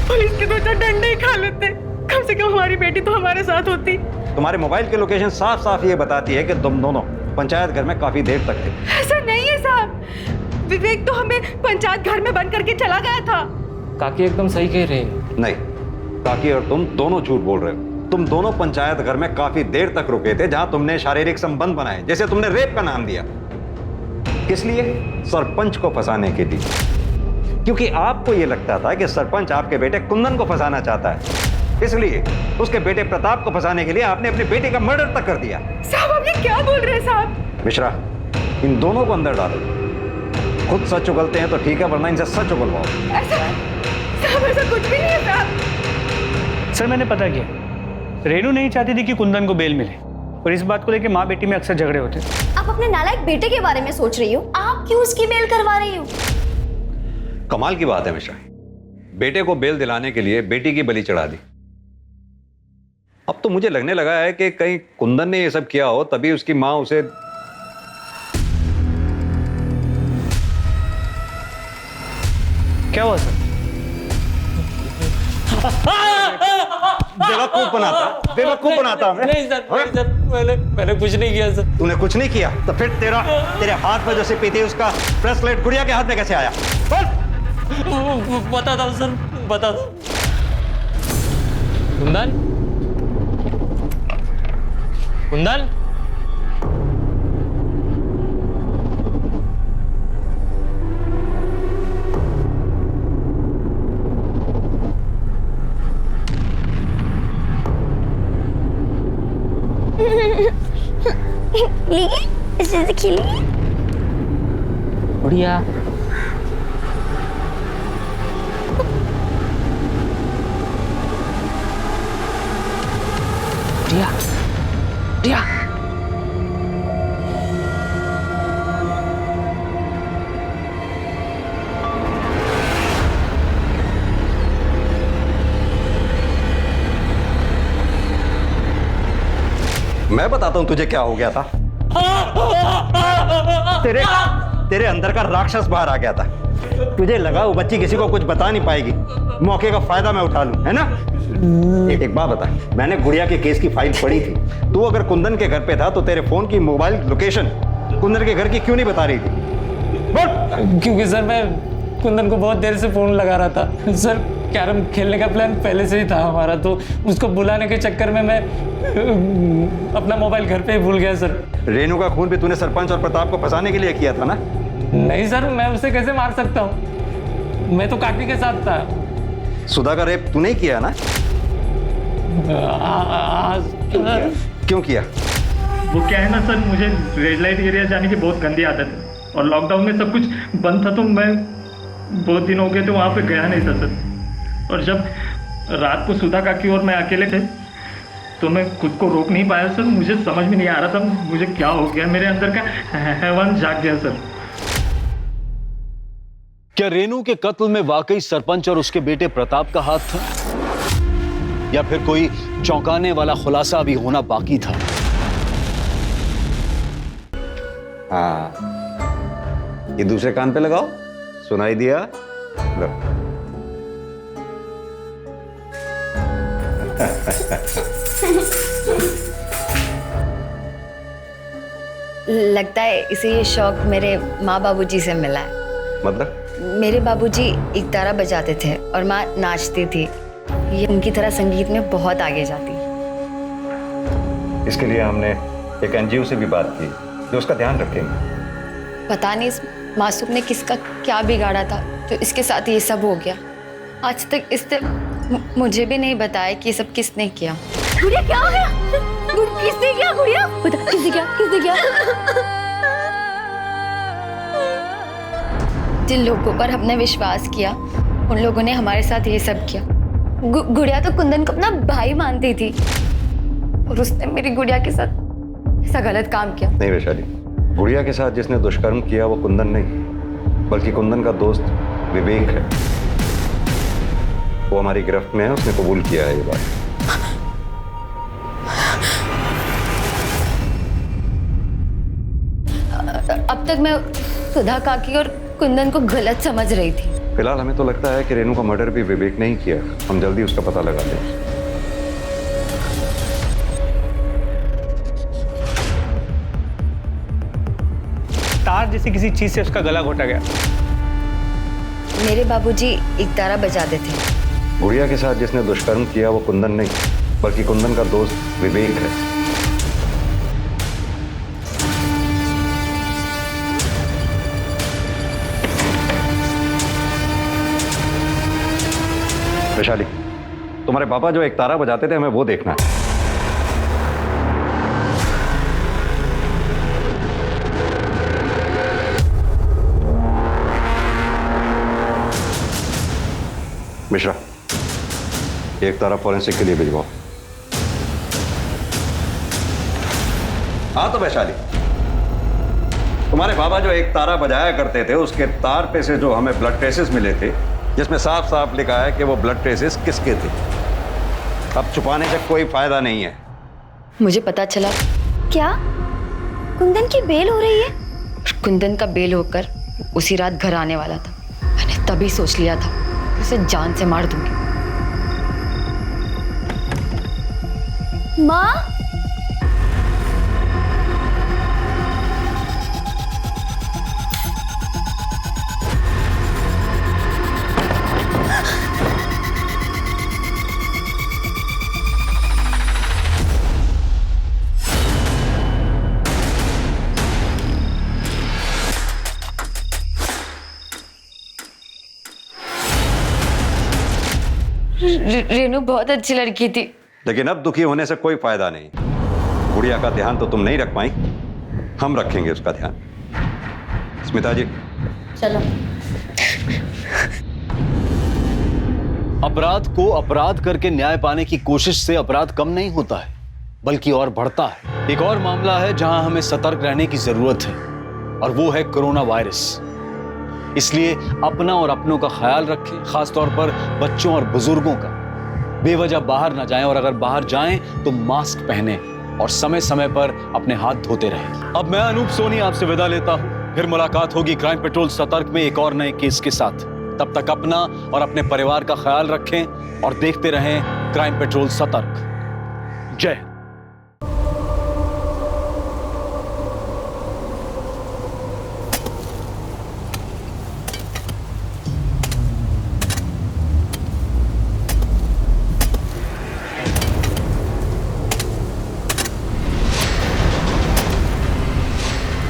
पुलिस के 2-4 डंडे ही खा लेते, कम से कम हमारी बेटी तो हमारे साथ होती। तुम्हारे मोबाइल की लोकेशन साफ साफ ये बताती है कि तुम दोनों पंचायत घर में काफी देर तक थे। ऐसा नहीं है साहब, विवेक तो हमें पंचायत घर में बंद करके चला गया था। काकी एकदम सही कह रही है। नहीं, काकी और तुम दोनों झूठ बोल रहे हो। तुम दोनों पंचायत घर में काफी देर तक रुके थे, जहां तुमने शारीरिक संबंध बनाए, जैसे तुमने रेप का नाम दिया। किस लिए? सरपंच को फंसाने के लिए। क्योंकि आपको यह लगता था कि सरपंच आपके बेटे कुंदन को फंसाना चाहता है, इसलिए उसके बेटे प्रताप को फंसाने के लिए आपने अपने बेटे का मर्डर तक कर दिया। साहब आप ये क्या बोल रहे हैं साहब? मिश्रा, इन दोनों को अंदर डालो। खुद सच उगलते हैं तो ठीक है, वरना इनसे सच उगलवाओ। ऐसा कुछ भी नहीं है साहब। सर मैंने पता किया, रेनू नहीं चाहती थी कि कुंदन को बेल मिले, और इस बात को लेकर माँ बेटी में अक्सर झगड़े होते। आप अपने नालायक बेटे के बारे में सोच रही हो, आप क्यों उसकी बेल करवा रही हो? कमाल की बात है मिश्रा, बेटे को बेल दिलाने के लिए बेटी की बलि चढ़ा दी। अब तो मुझे लगने लगा है कि कहीं कुंदन ने ये सब किया हो, तभी उसकी माँ उसे। क्या हुआ सर? बेवकूफ बनाता हमें। नहीं सर, मैंने कुछ नहीं किया सर। तूने कुछ नहीं किया तो फिर तेरे हाथ में जो सिप्पी थी उसका ब्रेसलेट गुड़िया के हाथ में कैसे आया? बताता हूँ सर, बताता हूँ। कुंदन, कुंदन, इसे से खेलिए। बढ़िया। बढ़िया, बढ़िया। मैं बताता हूं तुझे क्या हो गया था। तेरे अंदर का राक्षस बाहर आ गया था। तुझे लगा वो बच्ची किसी को कुछ बता नहीं पाएगी, मौके का फायदा मैं उठा लूं, है ना? एक बात बता, मैंने गुड़िया के केस की फाइल पढ़ी थी। तू अगर कुंदन के घर पे था तो तेरे फोन की मोबाइल लोकेशन कुंदन के घर की क्यों नहीं बता रही थी? बोल। क्योंकि सर मैं कुंदन को बहुत देर से फोन लगा रहा था सर। कैरम खेलने का प्लान पहले से ही था हमारा, तो उसको बुलाने के चक्कर में मैं अपना मोबाइल घर पे ही भूल गया सर। रेनू का खून भी तूने सरपंच और प्रताप को फंसाने के लिए किया था ना? नहीं सर, मैं उसे कैसे मार सकता हूँ? मैं तो काकी के साथ था। सुधा का रेप तूने ही किया ना? क्यों किया? वो क्या है ना सर, मुझे रेड लाइट एरिया जाने की बहुत गंदी आदत है, और लॉकडाउन में सब कुछ बंद था, तो मैं बहुत दिन हो गए तो वहाँ पे गया नहीं था सर। और जब रात को सुधा काकी और मैं अकेले थे तो मैं खुद को रोक नहीं पाया सर। मुझे समझ में नहीं आ रहा था मुझे क्या हो गया, मेरे अंदर का हैवान जाग गया सर। क्या रेनू के कत्ल में वाकई सरपंच और उसके बेटे प्रताप का हाथ था, या फिर कोई चौंकाने वाला खुलासा अभी होना बाकी था? हाँ, ये दूसरे कान पे लगाओ, सुनाई दिया? लो। लगता है इसे ये शौक मेरे माँ बाबूजी से मिला है। मतलब? मेरे बाबूजी इकतारा बजाते थे और माँ नाचती थी। ये उनकी तरह संगीत में बहुत आगे जाती। इसके लिए हमने एक एनजीओ से भी बात की जो उसका ध्यान रखेंगे। पता नहीं इस मासूम ने किसका क्या बिगाड़ा था तो इसके साथ ये सब हो गया। आज तक इसने मुझे भी नहीं बताया कि ये सब किसने किया। गुड़िया क्या हो गया? किसने किया गुड़िया? बता किसने किया? जिन लोगों पर हमने विश्वास किया उन लोगों ने हमारे साथ ये सब किया। गुड़िया तो कुंदन को अपना भाई मानती थी और उसने मेरी गुड़िया के साथ ऐसा गलत काम किया। नहीं वैशाली, गुड़िया के साथ जिसने दुष्कर्म किया वो कुंदन नहीं, बल्कि कुंदन का दोस्त विवेक है। वो हमारी गिरफ्त में है, उसने कबूल किया है ये बात। अब तक मैं सुधा काकी और कुंदन को गलत समझ रही थी। फिलहाल हमें तो लगता है कि रेनू का मर्डर भी विवेक ने ही किया। हम जल्दी उसका पता लगा लें। तार जैसी किसी चीज से उसका गला घोटा गया। मेरे बाबूजी एक तारा बजाते थे। गुड़िया के साथ जिसने दुष्कर्म किया वो कुंदन नहीं, बल्कि कुंदन का दोस्त विवेक है। वैशाली, तुम्हारे पापा जो एक तारा बजाते थे हमें वो देखना है। मिश्रा, एक तारा फॉरेंसिक के लिए भिजवाओ। हाँ तो वैशाली, तुम्हारे बाबा जो एक तारा बजाया करते थे उसके तार पे से जो हमें ब्लड ट्रेसेस मिले थे, जिसमें साफ साफ लिखा है कि वो ब्लड ट्रेसेस किसके थे। अब छुपाने से कोई फायदा नहीं है। मुझे पता चला क्या कुंदन की बेल हो रही है? कुंदन का बेल होकर उसी रात घर आने वाला था। मैंने तभी सोच लिया था कि उसे जान से मार दूंगी। माँ, रेनू बहुत अच्छी लड़की थी। लेकिन अब दुखी होने से कोई फायदा नहीं। गुड़िया का ध्यान तो तुम नहीं रख पाई, हम रखेंगे उसका ध्यान। स्मिता जी चलो। अपराध को अपराध करके न्याय पाने की कोशिश से अपराध कम नहीं होता है, बल्कि और बढ़ता है। एक और मामला है जहां हमें सतर्क रहने की जरूरत है, और वो है कोरोना वायरस। इसलिए अपना और अपनों का ख्याल रखें, खासतौर पर बच्चों और बुजुर्गों का। बेवजह बाहर ना जाएं, और अगर बाहर जाएं तो मास्क पहने और समय समय पर अपने हाथ धोते रहें। अब मैं अनूप सोनी आपसे विदा लेता हूं। फिर मुलाकात होगी क्राइम पेट्रोल सतर्क में एक और नए केस के साथ। तब तक अपना और अपने परिवार का ख्याल रखें और देखते रहें क्राइम पेट्रोल सतर्क। जय हिंद।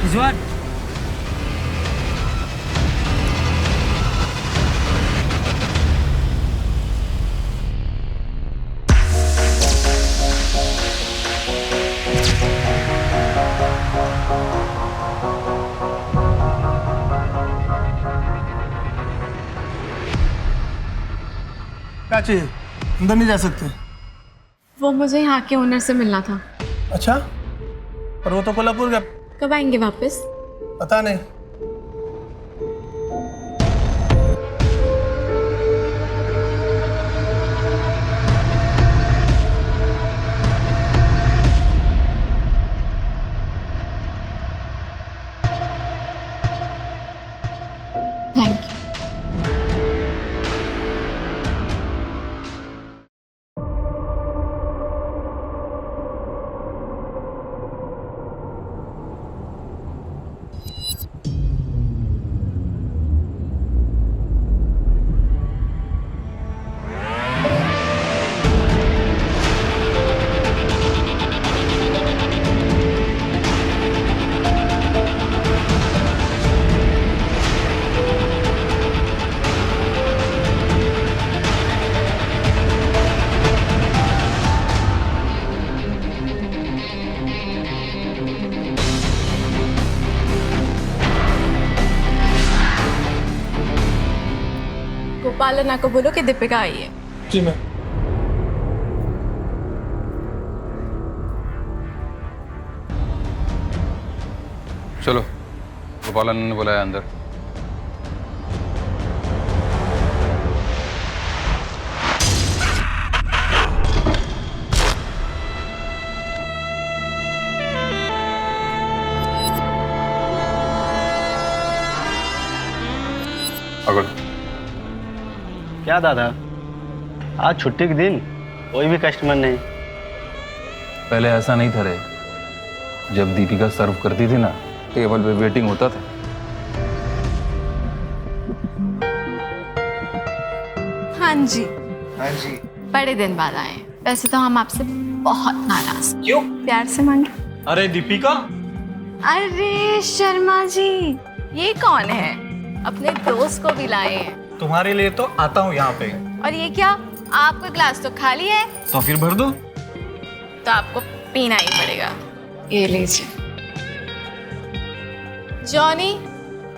रिजवान, क्या चाहिए? अंदर नहीं जा सकते। वो मुझे यहाँ के ओनर से मिलना था। अच्छा, पर वो तो कोल्हापुर गया। कब आएंगे वापस? पता नहीं। Thank you. गोपाल अन्ना को बोलो कि दीपिका आई है। जी मैम। चलो, गोपाल अन्ना ने बुलाया अंदर। अगर क्या दादा, आज छुट्टी के दिन कोई भी कस्टमर नहीं? पहले ऐसा नहीं था रे। जब दीपिका सर्व करती थी ना, टेबल पे वेटिंग होता था। हाँ जी, हाँ जी। बड़े दिन बाद आए। वैसे तो हम आपसे बहुत नाराज। क्यों? प्यार से मांगे। अरे दीपिका, अरे शर्मा जी, ये कौन है? अपने दोस्त को भी लाए हैं। तुम्हारे लिए तो आता हूँ यहाँ पे। और ये क्या? आपका ग्लास तो खाली है। तो फिर भर दो। तो आपको पीना ही पड़ेगा। ये लीजिए। जॉनी,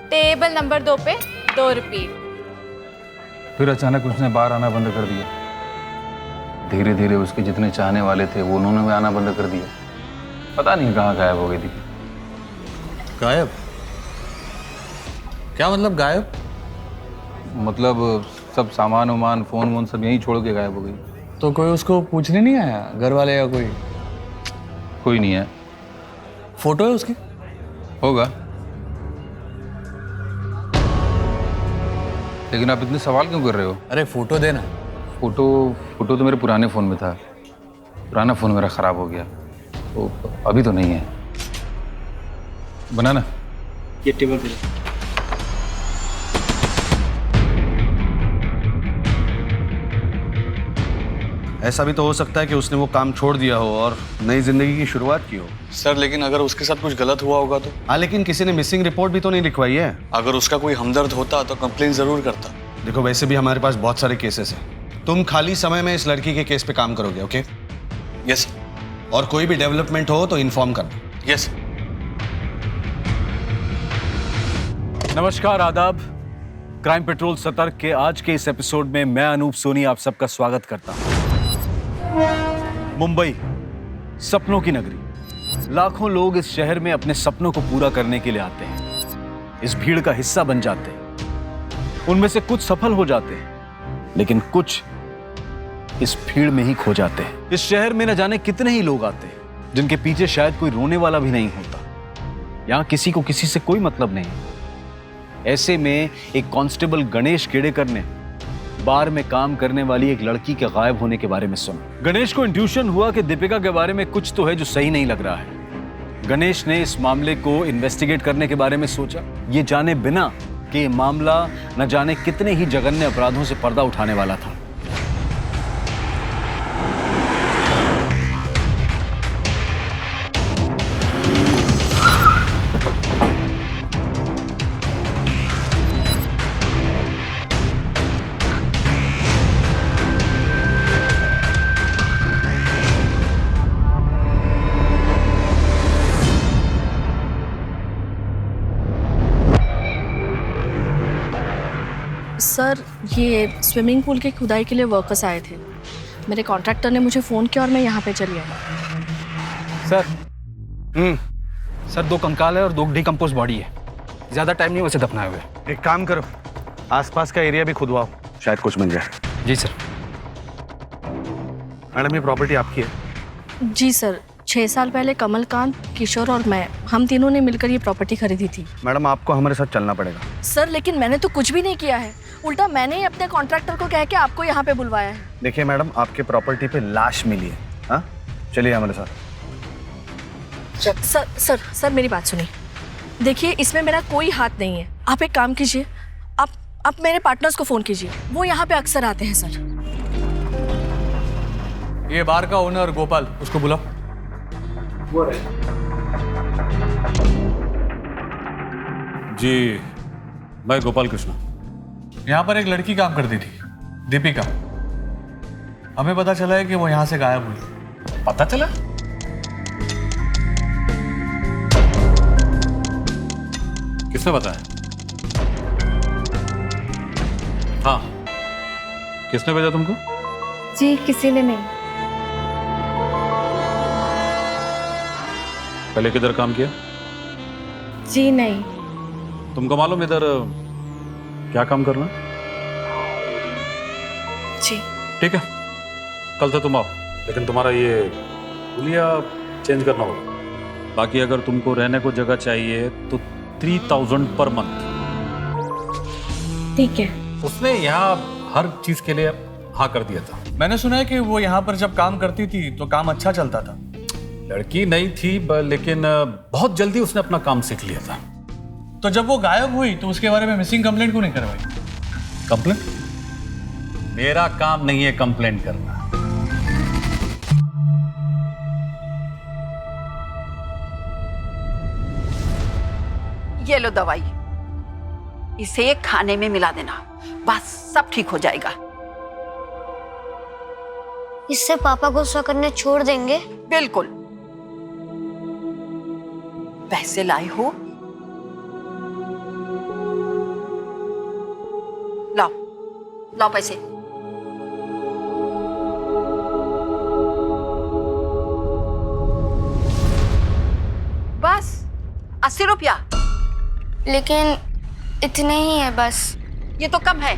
टेबल नंबर 2 पे 2 रिपीट। फिर अचानक उसने बाहर आना बंद कर दिया। धीरे धीरे उसके जितने चाहने वाले थे वो उन्होंने भी आना बंद कर दिया। पता नहीं कहाँ गायब हो गई थी। गायब? क्या मतलब गायब? मतलब सब सामान वामान फोन वोन सब यहीं छोड़ के गायब हो गई। तो कोई उसको पूछने नहीं आया, घर वाले या कोई? कोई नहीं है। फोटो है उसकी? होगा, लेकिन आप इतने सवाल क्यों कर रहे हो? अरे फोटो देना। फोटो तो मेरे पुराने फ़ोन में था। पुराना फ़ोन मेरा ख़राब हो गया, तो अभी तो नहीं है। बनाना ये टेबल पे। ऐसा भी तो हो सकता है कि उसने वो काम छोड़ दिया हो और नई जिंदगी की शुरुआत की हो। सर लेकिन अगर उसके साथ कुछ गलत हुआ होगा तो? हाँ, लेकिन किसी ने मिसिंग रिपोर्ट भी तो नहीं लिखवाई है। अगर उसका कोई हमदर्द होता तो कंप्लेन जरूर करता। देखो, वैसे भी हमारे पास बहुत सारे केसेस हैं। तुम खाली समय में इस लड़की के केस पे काम करोगे, ओके? यस। और कोई भी डेवलपमेंट हो तो इन्फॉर्म करना। यस। नमस्कार, आदाब। क्राइम पेट्रोल सतर्क के आज के इस एपिसोड में मैं अनूप सोनी आप सबका स्वागत करता हूं। मुंबई, सपनों की नगरी। लाखों लोग इस शहर में अपने सपनों को पूरा करने के लिए आते हैं। इस भीड़ का हिस्सा बन जाते हैं। उनमें से कुछ सफल हो जाते हैं, लेकिन कुछ इस भीड़ में ही खो जाते हैं। इस शहर में न जाने कितने ही लोग आते हैं जिनके पीछे शायद कोई रोने वाला भी नहीं होता। यहां किसी को किसी से कोई मतलब नहीं। ऐसे में एक कांस्टेबल गणेश केड़ेकर ने बार में काम करने वाली एक लड़की के गायब होने के बारे में सुना। गणेश को इंट्यूशन हुआ कि दीपिका के बारे में कुछ तो है जो सही नहीं लग रहा है। गणेश ने इस मामले को इन्वेस्टिगेट करने के बारे में सोचा, ये जाने बिना कि ये मामला न जाने कितने ही जघन्य अपराधों से पर्दा उठाने वाला था। सर, ये स्विमिंग पूल की खुदाई के लिए वर्कर्स आए थे। मेरे कॉन्ट्रैक्टर ने मुझे फ़ोन किया और मैं यहाँ पे चली आई। सर 2 कंकाल है और 2 डिकम्पोज बॉडी है। ज़्यादा टाइम नहीं वैसे दफनाए हुए। एक काम करो, आसपास का एरिया भी खुदवाओ, शायद कुछ मिल जाए। जी सर। मैडम, ये प्रॉपर्टी आपकी है? जी सर, 6 साल पहले कमलकांत, किशोर और मैं, हम तीनों ने मिलकर ये प्रॉपर्टी खरीदी थी। मैडम, आपको हमारे साथ चलना पड़ेगा। सर लेकिन मैंने तो कुछ भी नहीं किया है। उल्टा मैंने ही अपने कॉन्ट्रैक्टर को कह के आपको यहाँ पे बुलवाया है। देखिए मैडम, आपके प्रॉपर्टी पे लाश मिली है। हाँ, चलिए हमारे साथ। सर सर सर मेरी बात सुनिए। देखिए, इसमें मेरा कोई हाथ नहीं है। आप एक काम कीजिए, आप मेरे पार्टनर्स को फ़ोन कीजिए, वो यहाँ पे अक्सर आते हैं। सर, ये बार का ओनर गोपाल, उसको बुलाओ। जी, मैं गोपाल कृष्णा। यहाँ पर एक लड़की काम करती थी, दीपिका। हमें पता चला है कि वो यहाँ से गायब हुई। पता चला? किसने बताया? हाँ, किसने भेजा तुमको? जी किसी ने नहीं। पहले किधर काम किया? जी नहीं। तुमको मालूम इधर क्या काम करना? जी। ठीक है, कल से तुम आओ, लेकिन तुम्हारा ये हुलिया चेंज करना होगा। बाकी अगर तुमको रहने को जगह चाहिए तो 3000 पर मंथ। ठीक है। उसने यहाँ हर चीज के लिए हाँ कर दिया था। मैंने सुना है कि वो यहाँ पर जब काम करती थी तो काम अच्छा चलता था। लड़की नहीं थी लेकिन बहुत जल्दी उसने अपना काम सीख लिया था। तो जब वो गायब हुई तो उसके बारे में मिसिंग कंप्लेंट क्यों नहीं करवाई? कंप्लेंट? मेरा काम नहीं है कंप्लेंट करना। ये लो दवाई, इसे खाने में मिला देना, बस सब ठीक हो जाएगा। इससे पापा गुस्सा करने छोड़ देंगे? बिल्कुल। पैसे लाए हो? लाओ लाओ पैसे। बस 80 रुपया। लेकिन इतने ही है बस। ये तो कम है,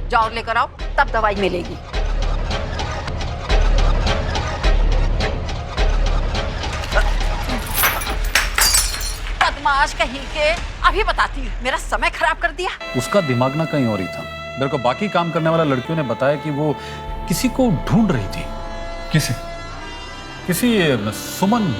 जाओ लेकर आओ, तब दवाई मिलेगी। बदमाश कहीं के, अभी बताती हूँ, मेरा समय खराब कर दिया। उसका दिमाग ना कहीं और ही था। मेरे को बाकी काम करने वाला लड़कियों ने बताया कि वो किसी को ढूंढ रही थी। किसी सुमन।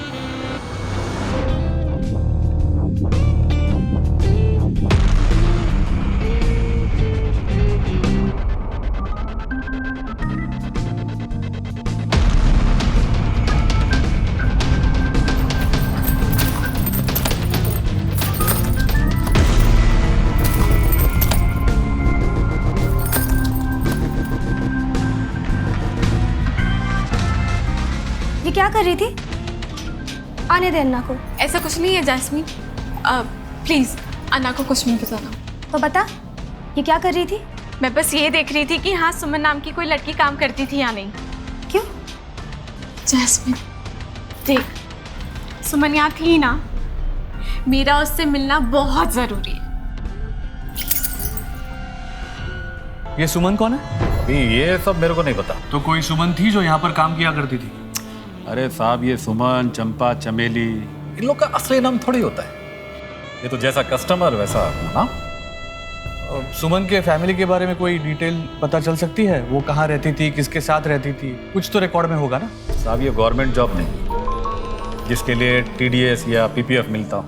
ये क्या कर रही थी? आने दे अन्ना को। ऐसा कुछ नहीं है जैस्मीन, प्लीज अन्ना को कुछ नहीं बताना। तो बता, ये क्या कर रही थी? मैं बस ये देख रही थी कि हाँ सुमन नाम की कोई लड़की काम करती थी या नहीं। क्यों? जैस्मीन देख, सुमन यहाँ थी ना, मेरा उससे मिलना बहुत जरूरी है। ये सुमन कौन है? अभी ये सब मेरे को नहीं पता। तो कोई सुमन थी जो यहाँ पर काम किया करती थी? अरे साहब, ये सुमन, चंपा, चमेली, इन लोग का असली नाम थोड़ी होता है। ये तो जैसा कस्टमर वैसा नाम। सुमन के फैमिली के बारे में कोई डिटेल पता चल सकती है? वो कहाँ रहती थी, किसके साथ रहती थी? कुछ तो रिकॉर्ड में होगा ना? साहब, ये गवर्नमेंट जॉब नहीं जिसके लिए TDS या PPF मिलता हो,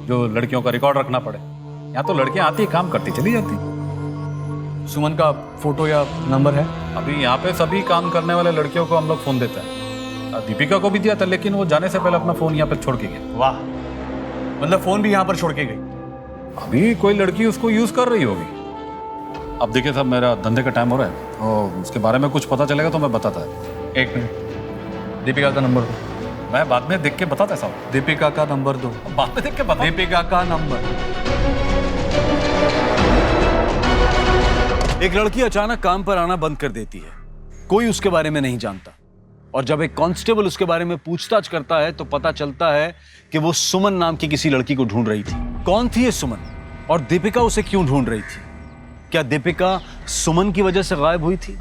जो लड़कियों का रिकॉर्ड रखना पड़े। यहाँ तो लड़कियाँ आती, काम करती, चली जाती। सुमन का फोटो या नंबर है? अभी यहाँ पे सभी काम करने वाले लड़कियों को हम लोग फोन देते हैं। दीपिका को भी दिया था, लेकिन वो जाने से पहले अपना फोन यहाँ पे छोड़ के गई। वाह, मतलब फोन भी यहाँ पर छोड़ के गई? अभी कोई लड़की उसको यूज कर रही होगी। अब देखिए साहब, मेरा धंधे का टाइम हो रहा है और उसके बारे में कुछ पता चलेगा तो मैं बताता है। 1 मिनट, दीपिका का नंबर दो। मैं बाद में देख के बताता है साहब। दीपिका का नंबर दो। बाद में देख के बता। दीपिका का नंबर। एक लड़की अचानक काम पर आना बंद कर देती है, कोई उसके बारे में नहीं जानता, और जब एक कांस्टेबल उसके बारे में पूछताछ करता है तो पता चलता है कि वो सुमन नाम की किसी लड़की को ढूंढ रही थी। कौन थी ये सुमन और दीपिका उसे क्यों ढूंढ रही थी? क्या दीपिका सुमन की वजह से गायब हुई थी?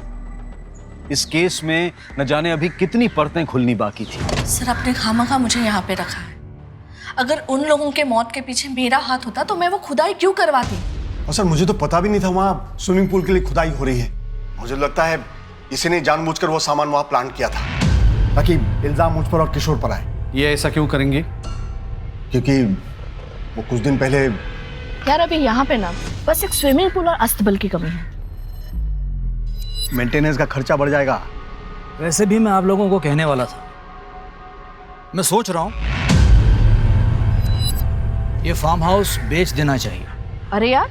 इस केस में न जाने अभी कितनी परतें खुलनी बाकी थी। सर, आपने खामखा मुझे यहाँ पे रखा है। अगर उन लोगों के मौत के पीछे मेरा हाथ होता तो मैं वो खुदाई क्यों करवाती? और सर, मुझे तो पता भी नहीं था वहाँ स्विमिंग पूल के लिए खुदाई हो रही है। मुझे लगता है किसी ने जानबूझकर वो सामान वहाँ प्लांट किया था ताकि इल्जाम मुझ पर और किशोर पर आए। ये ऐसा क्यों करेंगे? क्योंकि वो कुछ दिन पहले। यार, अभी यहाँ पे ना बस एक स्विमिंग पूल और अस्तबल की कमी है। मेंटेनेंस का खर्चा बढ़ जाएगा। वैसे भी मैं आप लोगों को कहने वाला था, मैं सोच रहा हूँ ये फार्म हाउस बेच देना चाहिए। अरे यार,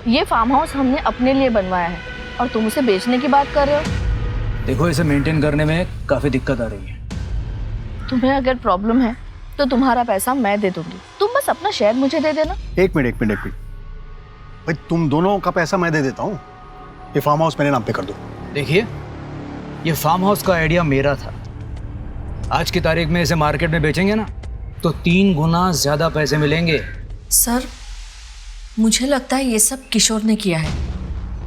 ये फार्म हाउस हमने अपने लिए बनवाया है और तुम उसे बेचने की बात कर रहे हो। देखो, इसे मेंटेन करने में काफी दिक्कत आ रही है। तुम्हें अगर प्रॉब्लम है तो तुम्हारा पैसा मैं दे दूंगी, तुम बस अपना शेयर मुझे दे देना। एक मिनट भाई, तुम दोनों का पैसा मैं दे देता हूँ। ये फार्म हाउस मेरे नाम पे कर दो। देखिए, ये फार्म हाउस का आइडिया मेरा था। आज की तारीख में इसे मार्केट में बेचेंगे ना तो 3 गुना ज्यादा पैसे मिलेंगे। सर, मुझे लगता है ये सब किशोर ने किया है,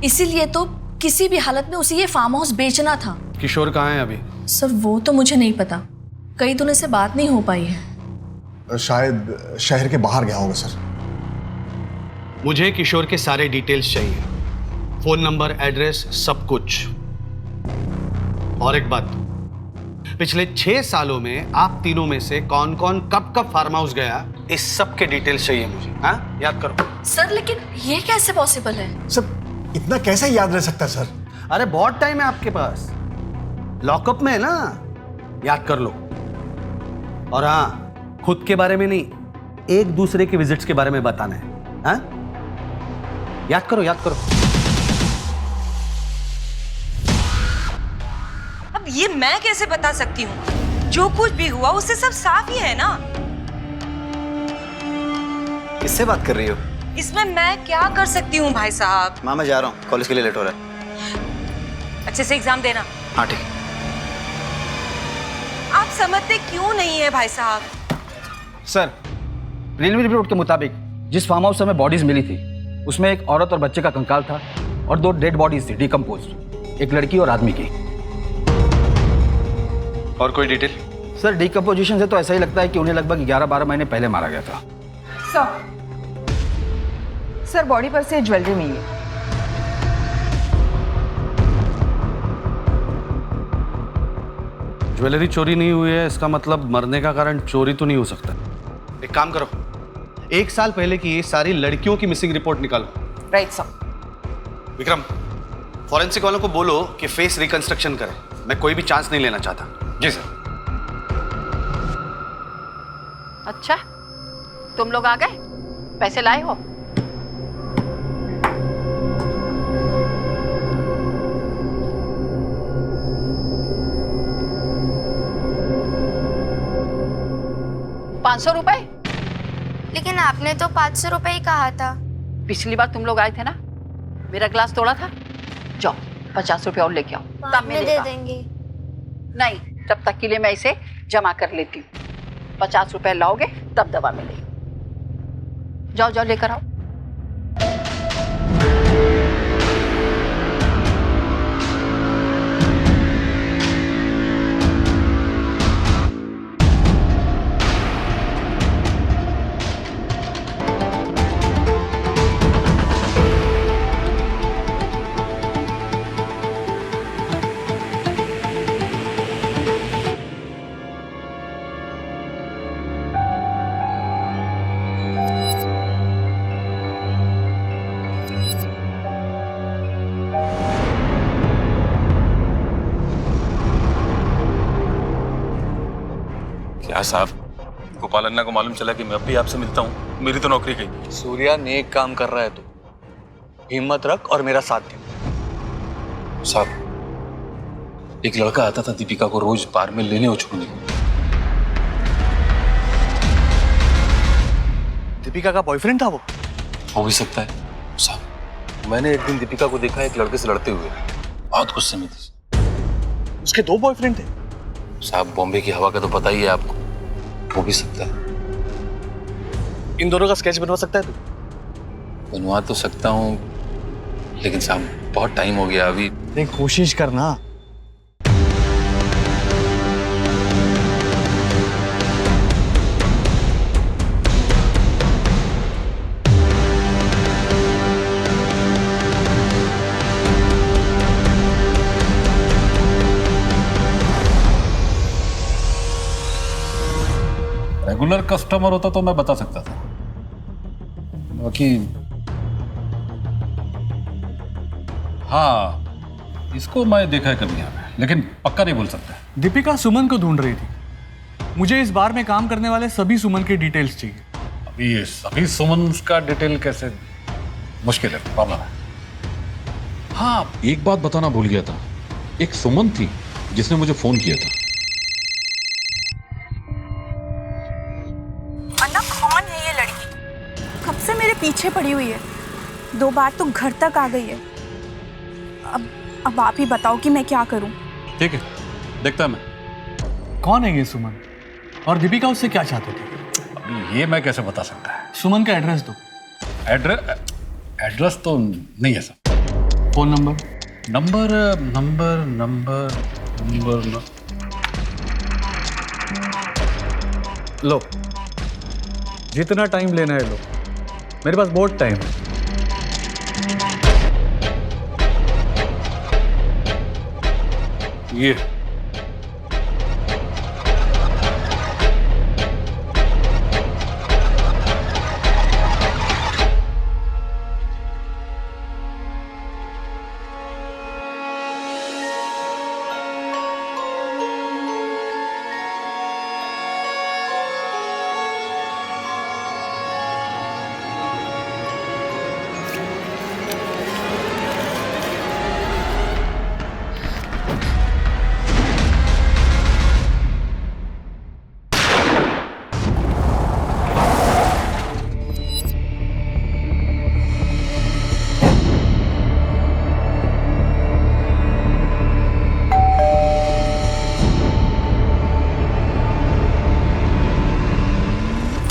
इसीलिए तो किसी भी हालत में उसे ये फार्म हाउस बेचना था। किशोर कहाँ है अभी? सर वो तो मुझे नहीं पता, कई दिनों से बात नहीं हो पाई है। शायद शहर के बाहर गया होगा सर। मुझे किशोर के सारे डिटेल्स चाहिए, फोन नंबर, एड्रेस, सब कुछ। और एक बात, पिछले 6 सालों में आप तीनों में से कौन कौन कब कब फार्म हाउस गया, इस सब के डिटेल्स चाहिए मुझे। हाँ, याद करो। सर लेकिन ये कैसे पॉसिबल है? सर इतना कैसे याद रह सकता है सर? अरे बहुत टाइम है आपके पास, लॉकअप में है ना, याद कर लो। और हाँ, खुद के बारे में नहीं, एक दूसरे के विजिट्स के बारे में बताना है। हाँ, याद करो, याद करो। अब ये मैं कैसे बता सकती हूँ? जो कुछ भी हुआ उससे सब साफ ही है ना। किससे बात कर रही हो? इसमें मैं क्या कर सकती हूँ भाई साहब? माँ मैं जा रहा हूँ, कॉलेज के लिए लेट हो रहा है। अच्छे से एग्जाम देना। हाँ ठीक। आप समझते क्यों नहीं है भाई साहब? सर, प्रीलिमिनरी रिपोर्ट के मुताबिक जिस फार्म हाउस से हमें बॉडीज मिली थी उसमें एक औरत और बच्चे का कंकाल था और 2 डेड बॉडीज थी डिकम्पोज, एक लड़की और आदमी की। और कोई डिटेल? सर डिकम्पोजिशन से तो ऐसा ही लगता है कि उन्हें लगभग 11-12 महीने पहले मारा गया था। सर बॉडी पर से ज्वेलरी मिली है। ज्वेलरी चोरी नहीं हुई है, इसका मतलब मरने का कारण चोरी तो नहीं हो सकता। एक काम करो, 1 साल पहले की ये सारी लड़कियों की मिसिंग रिपोर्ट निकालो। Right sir. विक्रम, फॉरेंसिक वालों को बोलो कि फेस रिकंस्ट्रक्शन करें, मैं कोई भी चांस नहीं लेना चाहता। जी सर। अच्छा, तुम लोग आ गए, पैसे लाए हो? ₹500? लेकिन आपने तो 500 रुपए ही कहा था। पिछली बार तुम लोग आए थे ना, मेरा ग्लास तोड़ा था। जाओ 50 रुपए और लेके आओ, तब में दे देंगे। नहीं, तब तक के लिए मैं इसे जमा कर लेती हूँ। 50 रुपए लाओगे तब दवा मिलेगी। जाओ जाओ लेकर आओ। क्या साहब, गोपाल अन्ना को मालूम चला कि मैं अब भी आपसे मिलता हूँ? मेरी तो नौकरी गई। सूर्या नेक काम कर रहा है, तो हिम्मत रख और मेरा साथ दे। साहब, एक लड़का आता था दीपिका को रोज बार में लेने और छोड़ने को। दीपिका का बॉयफ्रेंड था वो? हो भी सकता है साहब। मैंने एक दिन दीपिका को देखा एक लड़के से लड़ते हुए, बहुत गुस्से में थी। उसके 2 बॉयफ्रेंड थे? साहब, बॉम्बे की हवा का तो पता ही है आपको, हो भी सकता है। इन दोनों का स्केच बनवा सकता है तू? बनवा तो सकता हूँ, लेकिन साहब बहुत टाइम हो गया अभी। नहीं, कोशिश करना। रेगुलर कस्टमर होता तो मैं बता सकता था, बाकी हाँ, इसको मैं देखा है कभी यहाँ पे, लेकिन पक्का नहीं बोल सकता। दीपिका सुमन को ढूंढ रही थी। मुझे इस बार में काम करने वाले सभी सुमन की डिटेल्स चाहिए। अभी ये सभी सुमन का डिटेल कैसे? मुश्किल है, प्रॉब्लम है। हाँ, एक बात बताना भूल गया था, एक सुमन थी जिसने मुझे फोन किया था। अन्ना, कौन है ये लड़की? कब से मेरे पीछे पड़ी हुई है, 2 बार तो घर तक आ गई है। अब आप ही बताओ कि मैं क्या करूं। ठीक है, देखता मैं। कौन है ये सुमन? और दीपिका उससे क्या चाहती थी? अभी ये मैं कैसे बता सकता है? सुमन का एड्रेस दो। एड्रेस तो नहीं है सर। Phone number? नंबर लो, जितना टाइम लेना है लो, मेरे पास बहुत टाइम है। ये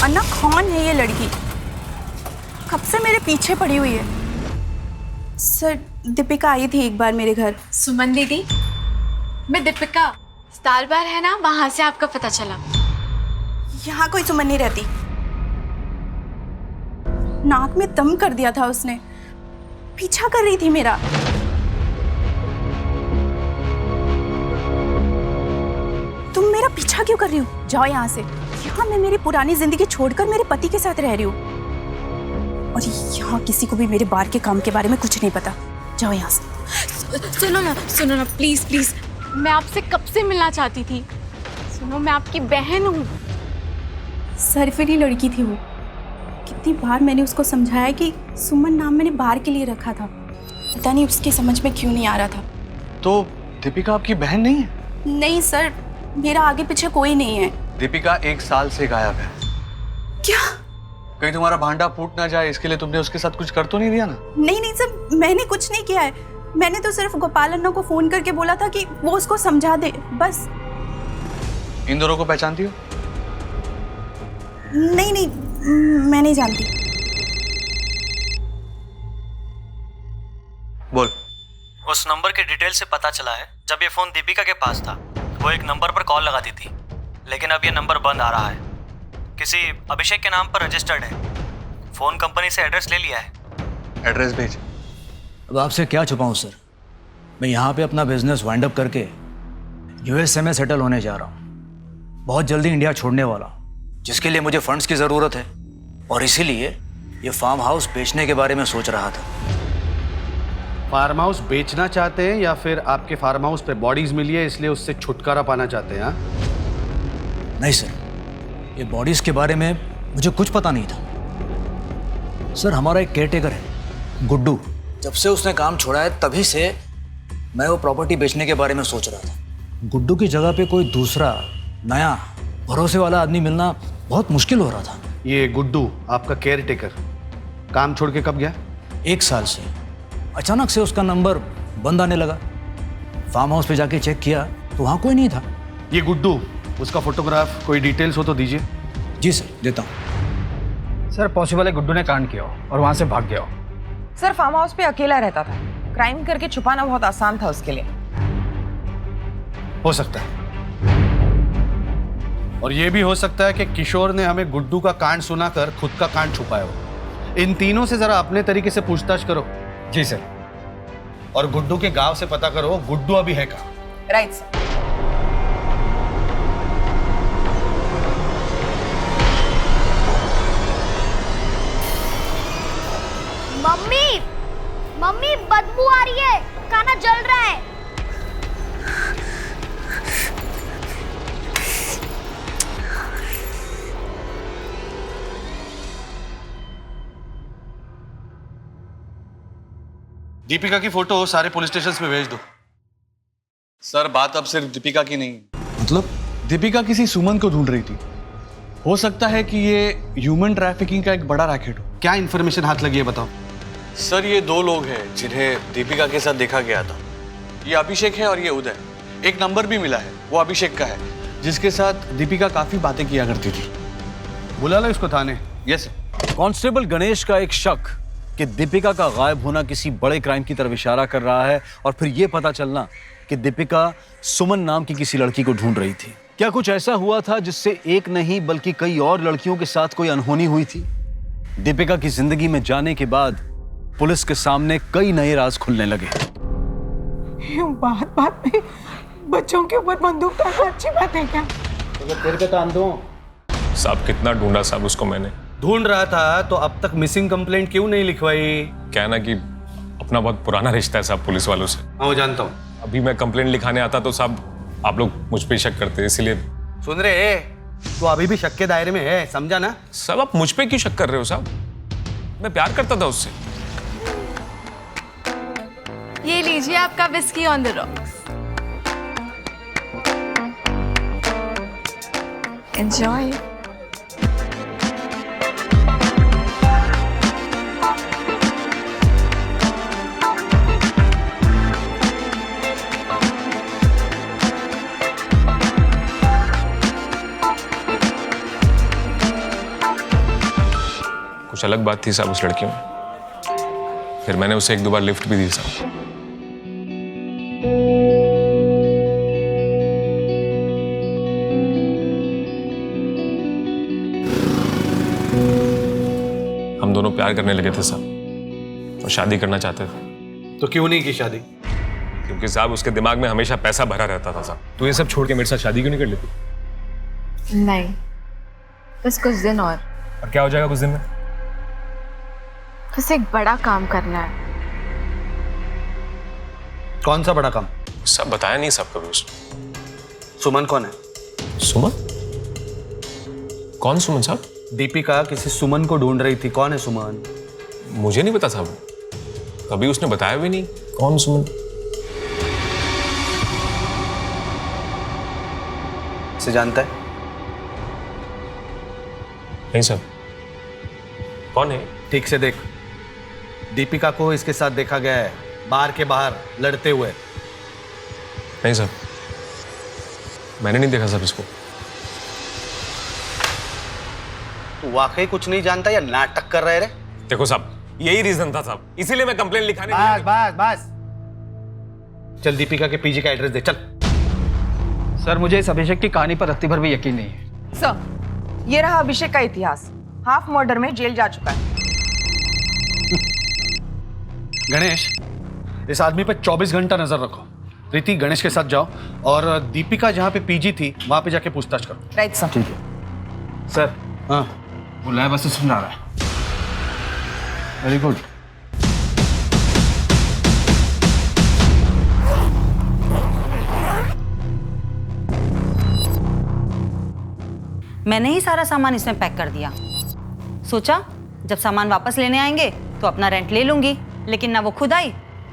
अन्ना, कौन है ये लड़की? कब से मेरे पीछे पड़ी हुई है? सर, दीपिका आई थी एक बार मेरे घर। सुमन दीदी, मैं दीपिका, स्टार बार है ना, वहां से आपका पता चला। यहाँ कोई सुमन नहीं रहती। नाक में दम कर दिया था उसने। पीछा कर रही थी मेरा। तुम मेरा पीछा क्यों कर रही हो? जाओ यहाँ से। यहाँ मैं मेरी पुरानी जिंदगी छोड़कर मेरे पति के साथ रह रही हूँ, और यहाँ किसी को भी मेरे बार के काम के बारे में कुछ नहीं पता। जाओ यहाँ से। सुनो ना प्लीज प्लीज, मैं आपसे कब से मिलना चाहती थी। सुनो, मैं आपकी बहन हूँ। सरफिरी लड़की थी वो। कितनी बार मैंने उसको समझाया कि सुमन नाम मैंने बार के लिए रखा था, पता नहीं उसकी समझ में क्यों नहीं आ रहा था। तो दीपिका आपकी बहन नहीं है? नहीं सर, मेरा आगे पीछे कोई नहीं है। दीपिका 1 साल से गायब है। क्या? कहीं तुम्हारा भांडा फूट ना जाए, इसके लिए तुमने उसके साथ कुछ कर तो नहीं दिया ना? नहीं सर, मैंने कुछ नहीं किया है। मैंने तो सिर्फ गोपाल अन्ना को फोन करके बोला था कि वो उसको समझा दे, बस। इन दोनों को पहचानती हो? नहीं, मैं नहीं जानती। बोल। उस नंबर के डिटेल से पता चला है, जब ये फोन दीपिका के पास था वो एक नंबर पर कॉल लगाती थी, लेकिन अब ये नंबर बंद आ रहा है। किसी अभिषेक के नाम पर रजिस्टर्ड है। फोन कंपनी से एड्रेस ले लिया है। एड्रेस भेज। अब आपसे क्या छुपाऊं सर, मैं यहाँ पे अपना बिजनेस वाइंड अप करके यूएसए में सेटल होने जा रहा हूँ। बहुत जल्दी इंडिया छोड़ने वाला हूँ, जिसके लिए मुझे फंड्स की ज़रूरत है, और इसीलिए ये फार्म हाउस बेचने के बारे में सोच रहा था। फार्म हाउस बेचना चाहते हैं या फिर आपके फार्म हाउस पे बॉडीज मिली है इसलिए उससे छुटकारा पाना चाहते हैं? नहीं सर, ये बॉडीज़ के बारे में मुझे कुछ पता नहीं था। सर, हमारा एक केयरटेकर है गुड्डू, जब से उसने काम छोड़ा है तभी से मैं वो प्रॉपर्टी बेचने के बारे में सोच रहा था। गुड्डू की जगह पे कोई दूसरा नया भरोसे वाला आदमी मिलना बहुत मुश्किल हो रहा था। ये गुड्डू आपका केयरटेकर काम छोड़ के कब गया? 1 साल से। अचानक से उसका नंबर बंद आने लगा। फार्म हाउस पे जाके चेक किया तो वहाँ कोई नहीं था। ये गुड्डू, उसका फोटोग्राफ, कोई डिटेल्स हो तो दीजिए। जी सर, देता हूँ। सर, पॉसिबल है गुड्डू ने कांड किया हो और वहाँ से भाग गया हो। सर, फार्म हाउस पे अकेला रहता था। क्राइम करके छुपाना बहुत आसान था उसके लिए। हो सकता है, और ये भी हो सकता है कि किशोर ने हमें गुड्डू का कांड सुनाकर खुद का कांड छुपाया हो। इन तीनों से जरा अपने तरीके से पूछताछ करो। जी सर। और गुड्डू के गांव से पता करो गुड्डू अभी है कहाँ। Right sir. मम्मी बदबू आ रही है, खाना जल रहा है। दीपिका की फोटो सारे पुलिस स्टेशन पे भेज दो। सर, बात अब सिर्फ दीपिका की नहीं। मतलब? दीपिका किसी सुमन को ढूंढ रही थी। हो सकता है कि ये ह्यूमन ट्रैफिकिंग का एक बड़ा रैकेट हो। क्या इन्फॉर्मेशन हाथ लगी है बताओ। सर, ये 2 लोग हैं जिन्हें दीपिका के साथ देखा गया था। ये अभिषेक है और ये उदय। एक नंबर भी मिला है, वो अभिषेक का है, जिसके साथ दीपिका काफी बातें किया करती थी। बुला लो इसको थाने। यस। कांस्टेबल गणेश का एक शक कि दीपिका का गायब होना किसी बड़े क्राइम की तरफ इशारा कर रहा है, और फिर यह पता चलना कि दीपिका सुमन नाम की किसी लड़की को ढूंढ रही थी। क्या कुछ ऐसा हुआ था जिससे एक नहीं बल्कि कई और लड़कियों के साथ कोई अनहोनी हुई थी? दीपिका की जिंदगी में जाने के बाद पुलिस के सामने कई नए राज खुलने लगे। बात बात में बच्चों के ऊपर बंदूक डालना अच्छी बात है क्या? तेरे पे काम दो साहब। कितना ढूंढा साहब उसको मैंने। ढूंढ रहा था तो अब तक मिसिंग कंप्लेंट क्यों नहीं लिखवाई? क्या है ना कि अपना बहुत पुराना रिश्ता है साहब पुलिस वालों से। हाँ जानता हूँ। अभी मैं कंप्लेंट लिखाने आता तो साहब आप लोग मुझ पे शक करते, इसीलिए। सुन रहे, तो अभी भी शक के दायरे में है, समझा ना? साहब आप मुझ पे क्यों शक कर रहे हो साहब? मैं प्यार करता था उससे। ये लीजिए आपका whisky on the rocks. Enjoy. कुछ अलग बात थी साहब उस लड़की में। फिर मैंने उसे एक दो बार लिफ्ट भी दी साहब। हम दोनों प्यार करने लगे थे साहब और शादी करना चाहते थे। तो क्यों नहीं की शादी? क्योंकि साहब उसके दिमाग में हमेशा पैसा भरा रहता था साहब। तो ये सब छोड़ के मेरे साथ शादी क्यों नहीं कर लेती? नहीं, बस कुछ दिन और क्या हो जाएगा कुछ दिन में? बस एक बड़ा काम करना है। कौन सा बड़ा काम? सब बताया नहीं साहब कभी उसने। सुमन कौन है? सुमन? कौन सुमन साहब? दीपिका किसी सुमन को ढूंढ रही थी। कौन है सुमन? मुझे नहीं पता साहब, कभी उसने बताया भी नहीं कौन सुमन। से जानता है? नहीं साहब। कौन है? ठीक से देख। दीपिका को इसके साथ देखा गया है बार के बाहर लड़ते हुए। नहीं साहब, मैंने नहीं देखा साहब इसको। तू वाकई कुछ नहीं जानता या नाटक कर रहे रे? देखो साहब, यही रीजन था साहब, इसीलिए मैं कंप्लेंट लिखाने। बस बस बस, चल दीपिका के पीजी का एड्रेस दे चल। सर मुझे इस अभिषेक की कहानी पर रत्ती भर भी यकीन नहीं है। सर ये रहा अभिषेक का इतिहास। हाफ मर्डर में जेल जा चुका है। गणेश, इस आदमी पे 24 घंटा नजर रखो। प्रीति गणेश के साथ जाओ और दीपिका जहाँ पे पीजी थी वहां पे जाके पूछताछ करो। Right sir. ठीक है सर। हाँ वो लैब असिस्टेंट आ रहा है। Very good. मैंने ही सारा सामान इसमें पैक कर दिया। सोचा जब सामान वापस लेने आएंगे तो अपना रेंट ले लूंगी, लेकिन ना वो खुद आई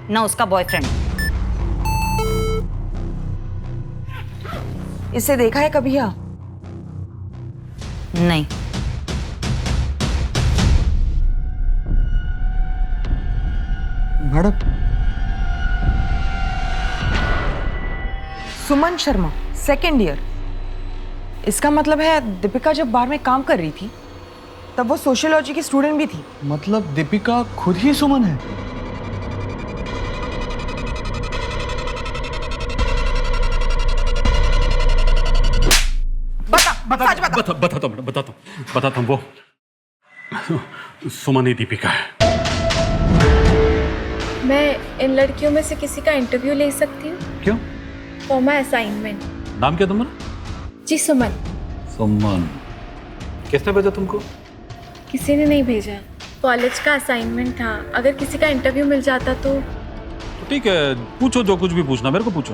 ना उसका बॉयफ्रेंड। इसे देखा है कभी? हाँ नहीं। Madam Suman Sharma, second year. इसका मतलब है दीपिका जब बार में काम कर रही थी तब वो सोशियोलॉजी की स्टूडेंट भी थी। मतलब दीपिका खुद ही सुमन है? बताता हूँ वो सुमन ही दीपिका है। मैं इन लड़कियों में से किसी का इंटरव्यू ले सकती हूँ? क्यों? For my assignment. नाम क्या तुम्हारा? जी सुमन। सुमन। किसने भेजा तुमको? किसी ने नहीं भेजा, कॉलेज का असाइनमेंट था। अगर किसी का इंटरव्यू मिल जाता तो ठीक है, पूछो जो कुछ भी पूछना, मेरे को पूछो।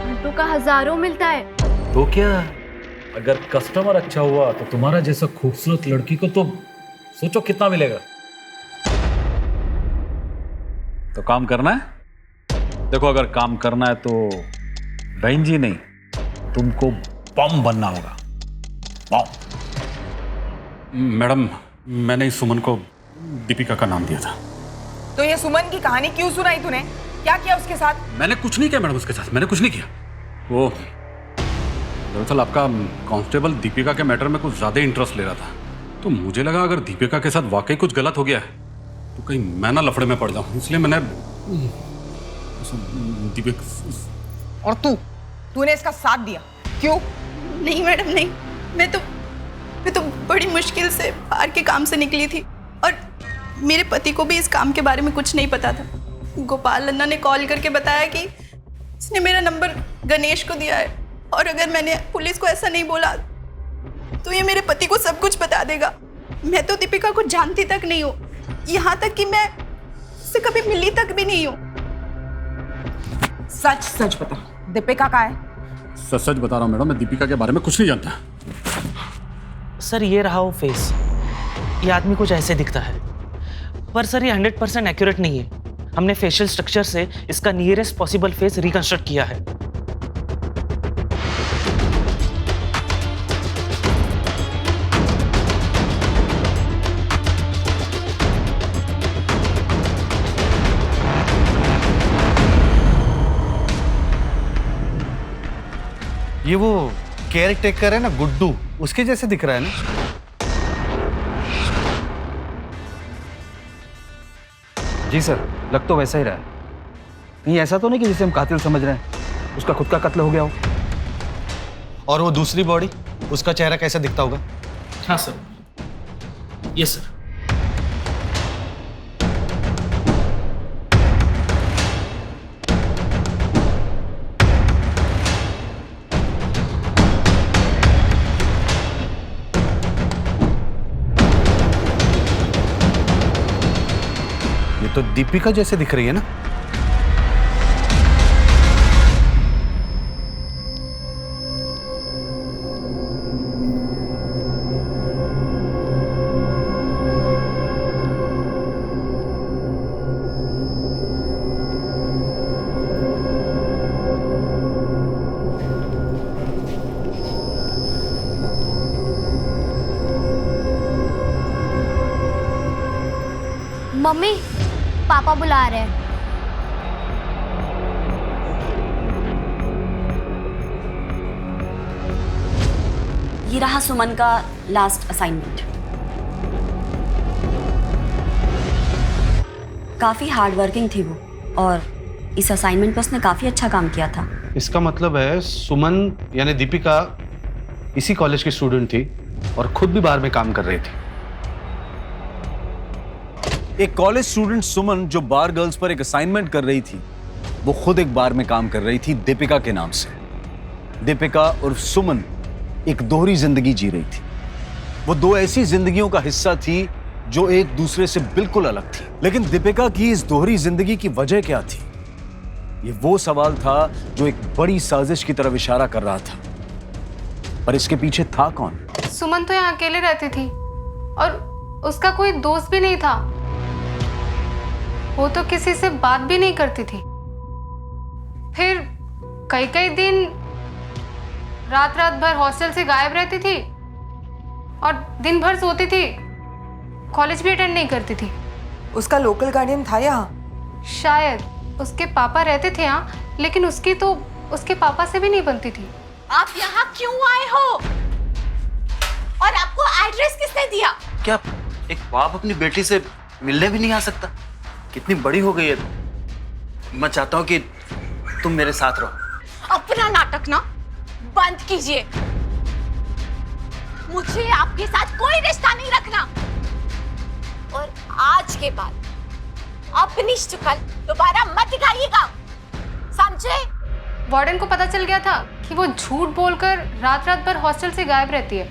घंटों का हजारों मिलता है। तो क्या, अगर कस्टमर अच्छा हुआ तो तुम्हारा जैसा खूबसूरत लड़की को तो सोचो कितना मिलेगा। तो काम करना है? देखो अगर काम करना है तो बहन जी नहीं, तुमको बम बनना होगा। मैडम, मैंने इस सुमन को दीपिका का नाम दिया था। तो ये सुमन की कहानी क्यों सुनाई तूने? क्या किया उसके साथ? मैंने कुछ नहीं किया मैडम उसके साथ, मैंने कुछ नहीं किया। वो दरअसल आपका कांस्टेबल दीपिका के मैटर में कुछ ज़्यादा इंटरेस्ट ले रहा था, तो मुझे लगा अगर दीपिका के साथ वाकई कुछ गलत हो गया है तो कहीं मैं ना लफड़े में पड़ जाऊँ, इसलिए मैंने दीपिका। और तूने इसका साथ दिया क्यों? नहीं मैडम नहीं, मैं तो बड़ी मुश्किल से बाहर के काम से निकली थी और मेरे पति को भी इस काम के बारे में कुछ नहीं पता था। गोपाल अन्ना ने कॉल करके बताया कि इसने मेरा नंबर गणेश को दिया है और अगर मैंने पुलिस को ऐसा नहीं बोला तो ये मेरे पति को सब कुछ बता देगा। मैं तो दीपिका को जानती तक नहीं हूँ, यहाँ तक कि मैं उससे कभी मिली तक भी नहीं हूँ। सच सच बता, दीपिका का है? सच सच बता रहा हूँ मैडम, मैं दीपिका के बारे में कुछ नहीं जानता। सर ये रहा वो फेस, ये आदमी कुछ ऐसे दिखता है, पर सर ये 100% एक्यूरेट नहीं है। हमने फेशियल स्ट्रक्चर से इसका नियरेस्ट पॉसिबल फेस रिकंस्ट्रक्ट किया है। ये वो केयर टेकर है ना गुड्डू, उसके जैसे दिख रहा है ना। जी सर, लग तो वैसा ही रहा है। कहीं ऐसा तो नहीं कि जिसे हम कातिल समझ रहे हैं उसका खुद का कत्ल हो गया हो। और वो दूसरी बॉडी, उसका चेहरा कैसा दिखता होगा? हाँ सर, यस सर। तो दीपिका जैसे दिख रही है ना। मम्मी, पापा बुला रहे हैं। ये रहा सुमन का लास्ट असाइनमेंट। काफी हार्ड वर्किंग थी वो और इस असाइनमेंट पर उसने काफी अच्छा काम किया था। इसका मतलब है सुमन यानी दीपिका इसी कॉलेज की स्टूडेंट थी और खुद भी बाहर में काम कर रही थी। एक कॉलेज स्टूडेंट सुमन जो बार गर्ल्स पर एक असाइनमेंट कर रही थी, वो खुद एक बार में काम कर रही थी दीपिका के नाम से। दीपिका और सुमन एक दोहरी जिंदगी जी रही थी। वो दो ऐसी जिंदगियों का हिस्सा थी जो एक दूसरे से बिल्कुल अलग थी। लेकिन दीपिका की इस दोहरी जिंदगी की वजह क्या थी? ये वो सवाल था जो एक बड़ी साजिश की तरफ इशारा कर रहा था। पर इसके पीछे था कौन? सुमन तो यहाँ अकेले रहती थी और उसका कोई दोस्त भी नहीं था। वो तो किसी से बात भी नहीं करती थी। फिर कई कई दिन रात रात भर हॉस्टल से गायब रहती थी और दिन भर सोती थी, कॉलेज भी अटेंड नहीं करती थी। उसका लोकल गार्डियन था यहाँ? शायद उसके पापा रहते थे यहाँ, लेकिन उसकी तो उसके पापा से भी नहीं बनती थी। आप यहाँ क्यों आए हो और आपको एड्रेस किसने दिया? क्या एक बाप अपनी बेटी से मिलने भी नहीं आ सकता? कितनी बड़ी हो गई है। मैं चाहता हूँ कि तुम मेरे साथ रहो। अपना नाटक ना बंद कीजिए। मुझे आपके साथ कोई रिश्ता नहीं रखना और आज के बाद अपनी शक्ल दोबारा मत दिखाइएगा, समझे? वार्डन को पता चल गया था कि वो झूठ बोलकर रात रात भर हॉस्टल से गायब रहती है,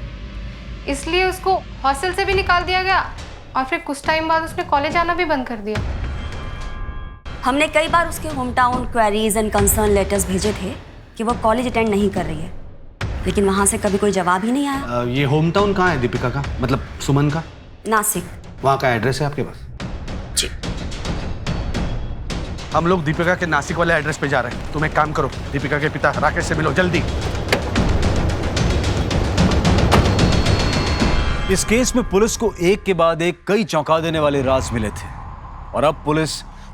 इसलिए उसको हॉस्टल से भी निकाल दिया गया और फिर कुछ टाइम बाद उसने कॉलेज आना भी बंद कर दिया। हमने कई बार उसके home town queries and concern letters भेजे थे कि वो कॉलेज अटेंड नहीं कर रही है, लेकिन वहां से कभी कोई जवाब ही नहीं आया। ये होम टाउन कहाँ है दीपिका का, मतलब सुमन का? नासिक। वहाँ का एड्रेस है आपके पास? जी। हम लोग दीपिका के नासिक वाले एड्रेस पे जा रहे हैं। तुम एक काम करो, दीपिका के पिता राकेश से मिलो जल्दी। इस केस में पुलिस को एक के बाद एक कई चौंका देने वाले राज मिले थे और अब पुलिस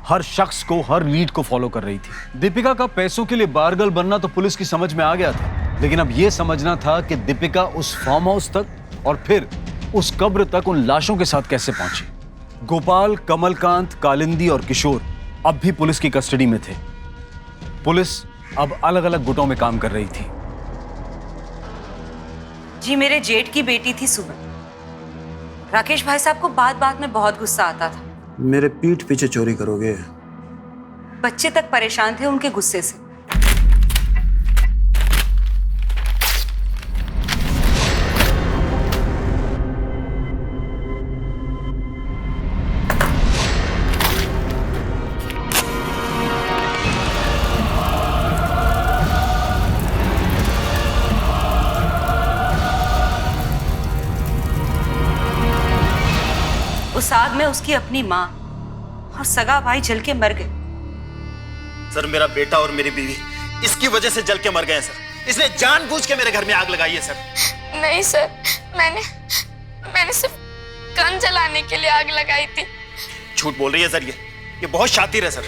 हर शख्स को, हर लीड को फॉलो कर रही थी। दीपिका का पैसों के लिए बारगल बनना तो पुलिस की समझ में आ गया था, लेकिन अब यह समझना था कि दीपिका उस फार्म हाउस तक और फिर उस कब्र तक उन लाशों के साथ कैसे पहुंची। गोपाल, कमलकांत, कालिंदी और किशोर अब भी पुलिस की कस्टडी में थे। पुलिस अब अलग अलग गुटों में काम कर रही थी। जी मेरे जेठ की बेटी थी सुमन। राकेश भाई साहब को बात बात में बहुत गुस्सा आता था। मेरे पीठ पीछे चोरी करोगे? बच्चे तक परेशान थे उनके गुस्से से। उस आग में उसकी अपनी माँ और सगा भाई जल के मर गए। सर मेरा बेटा और मेरी बीवी इसकी वजह से जल के मर गए सर। इसने जानबूझ के मेरे घर में आग लगाई है सर। नहीं सर, मैंने सिर्फ गन जलाने के लिए आग लगाई थी। झूठ बोल रही है सर, ये बहुत शातिर है सर।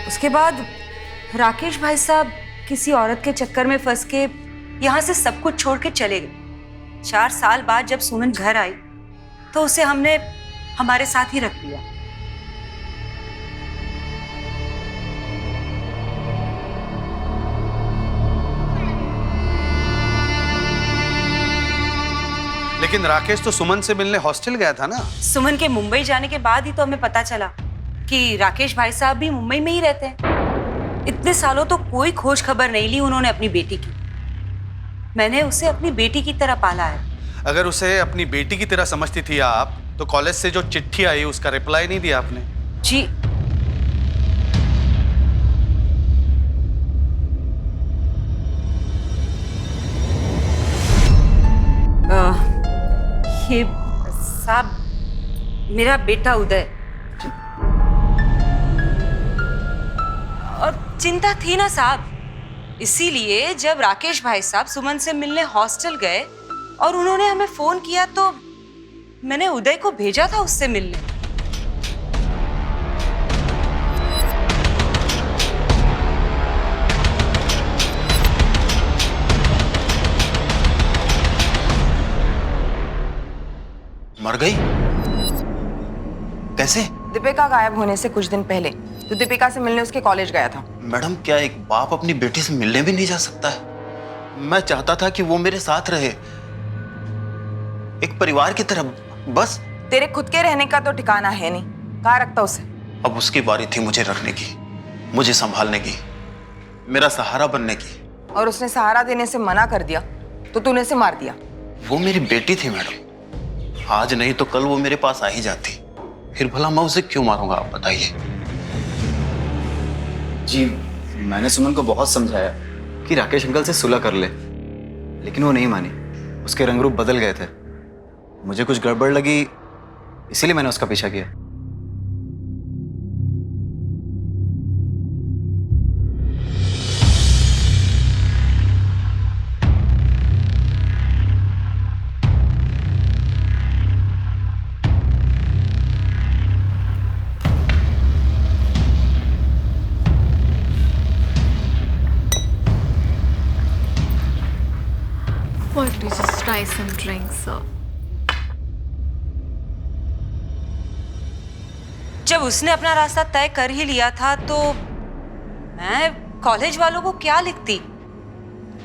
उसके बाद राकेश भाई साहब किसी औरत के चक्कर में फंस के यहाँ से सब कुछ छोड़ के चले गए। 4 साल बाद जब सुमन घर आई तो उसे हमने हमारे साथ ही रख लिया। लेकिन राकेश तो सुमन से मिलने हॉस्टल गया था ना। सुमन के मुंबई जाने के बाद ही तो हमें पता चला कि राकेश भाई साहब भी मुंबई में ही रहते हैं। इतने सालों तो कोई खोज खबर नहीं ली उन्होंने अपनी बेटी की। मैंने उसे अपनी बेटी की तरह पाला है। अगर उसे अपनी बेटी की तरह समझती थी आप, तो कॉलेज से जो चिट्ठी आई उसका रिप्लाई नहीं दिया आपने? जी ये साहब मेरा बेटा उदय। और चिंता थी ना साहब, इसीलिए जब राकेश भाई साहब सुमन से मिलने हॉस्टल गए और उन्होंने हमें फोन किया तो मैंने उदय को भेजा था उससे मिलने। मर गई? कैसे? दीपिका गायब होने से कुछ दिन पहले तो दीपिका से मिलने उसके कॉलेज गया था। मैडम, क्या एक बाप अपनी बेटी से मिलने भी नहीं जा सकता है? मैं चाहता था कि वो मेरे साथ रहे, एक परिवार की तरह। बस तेरे खुद के रहने का तो ठिकाना है नहीं, कहाँ रखता उसे? अब उसकी बारी थी मुझे रखने की, मुझे संभालने की, मेरा सहारा बनने की। और उसने सहारा देने से मना कर दिया तो तूने उसे मार दिया। वो मेरी बेटी थी मैडम, आज नहीं तो कल वो मेरे पास आ ही जाती। फिर भला मैं उसे क्यों मारूंगा, आप बताइए। जी मैंने सुमन को बहुत समझाया कि राकेश अंकल से सुलह कर ले, लेकिन वो नहीं मानी। उसके रंग रूप बदल गए थे। मुझे कुछ गड़बड़ लगी, इसीलिए मैंने उसका पीछा किया। Why don't you just try some drinks, sir? जब उसने अपना रास्ता तय कर ही लिया था तो मैं कॉलेज वालों को क्या लिखती।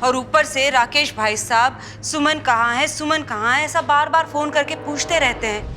और ऊपर से राकेश भाई साहब सुमन कहाँ है, सुमन कहाँ है, ऐसा बार बार फोन करके पूछते रहते हैं।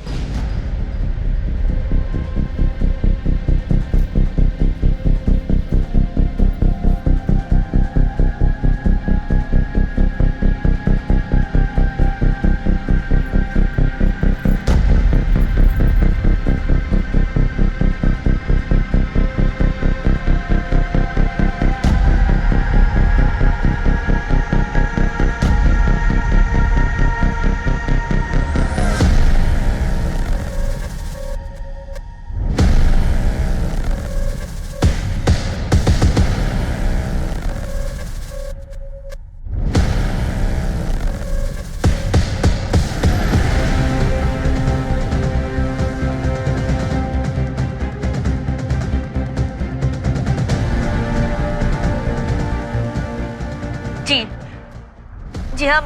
जी हाँ,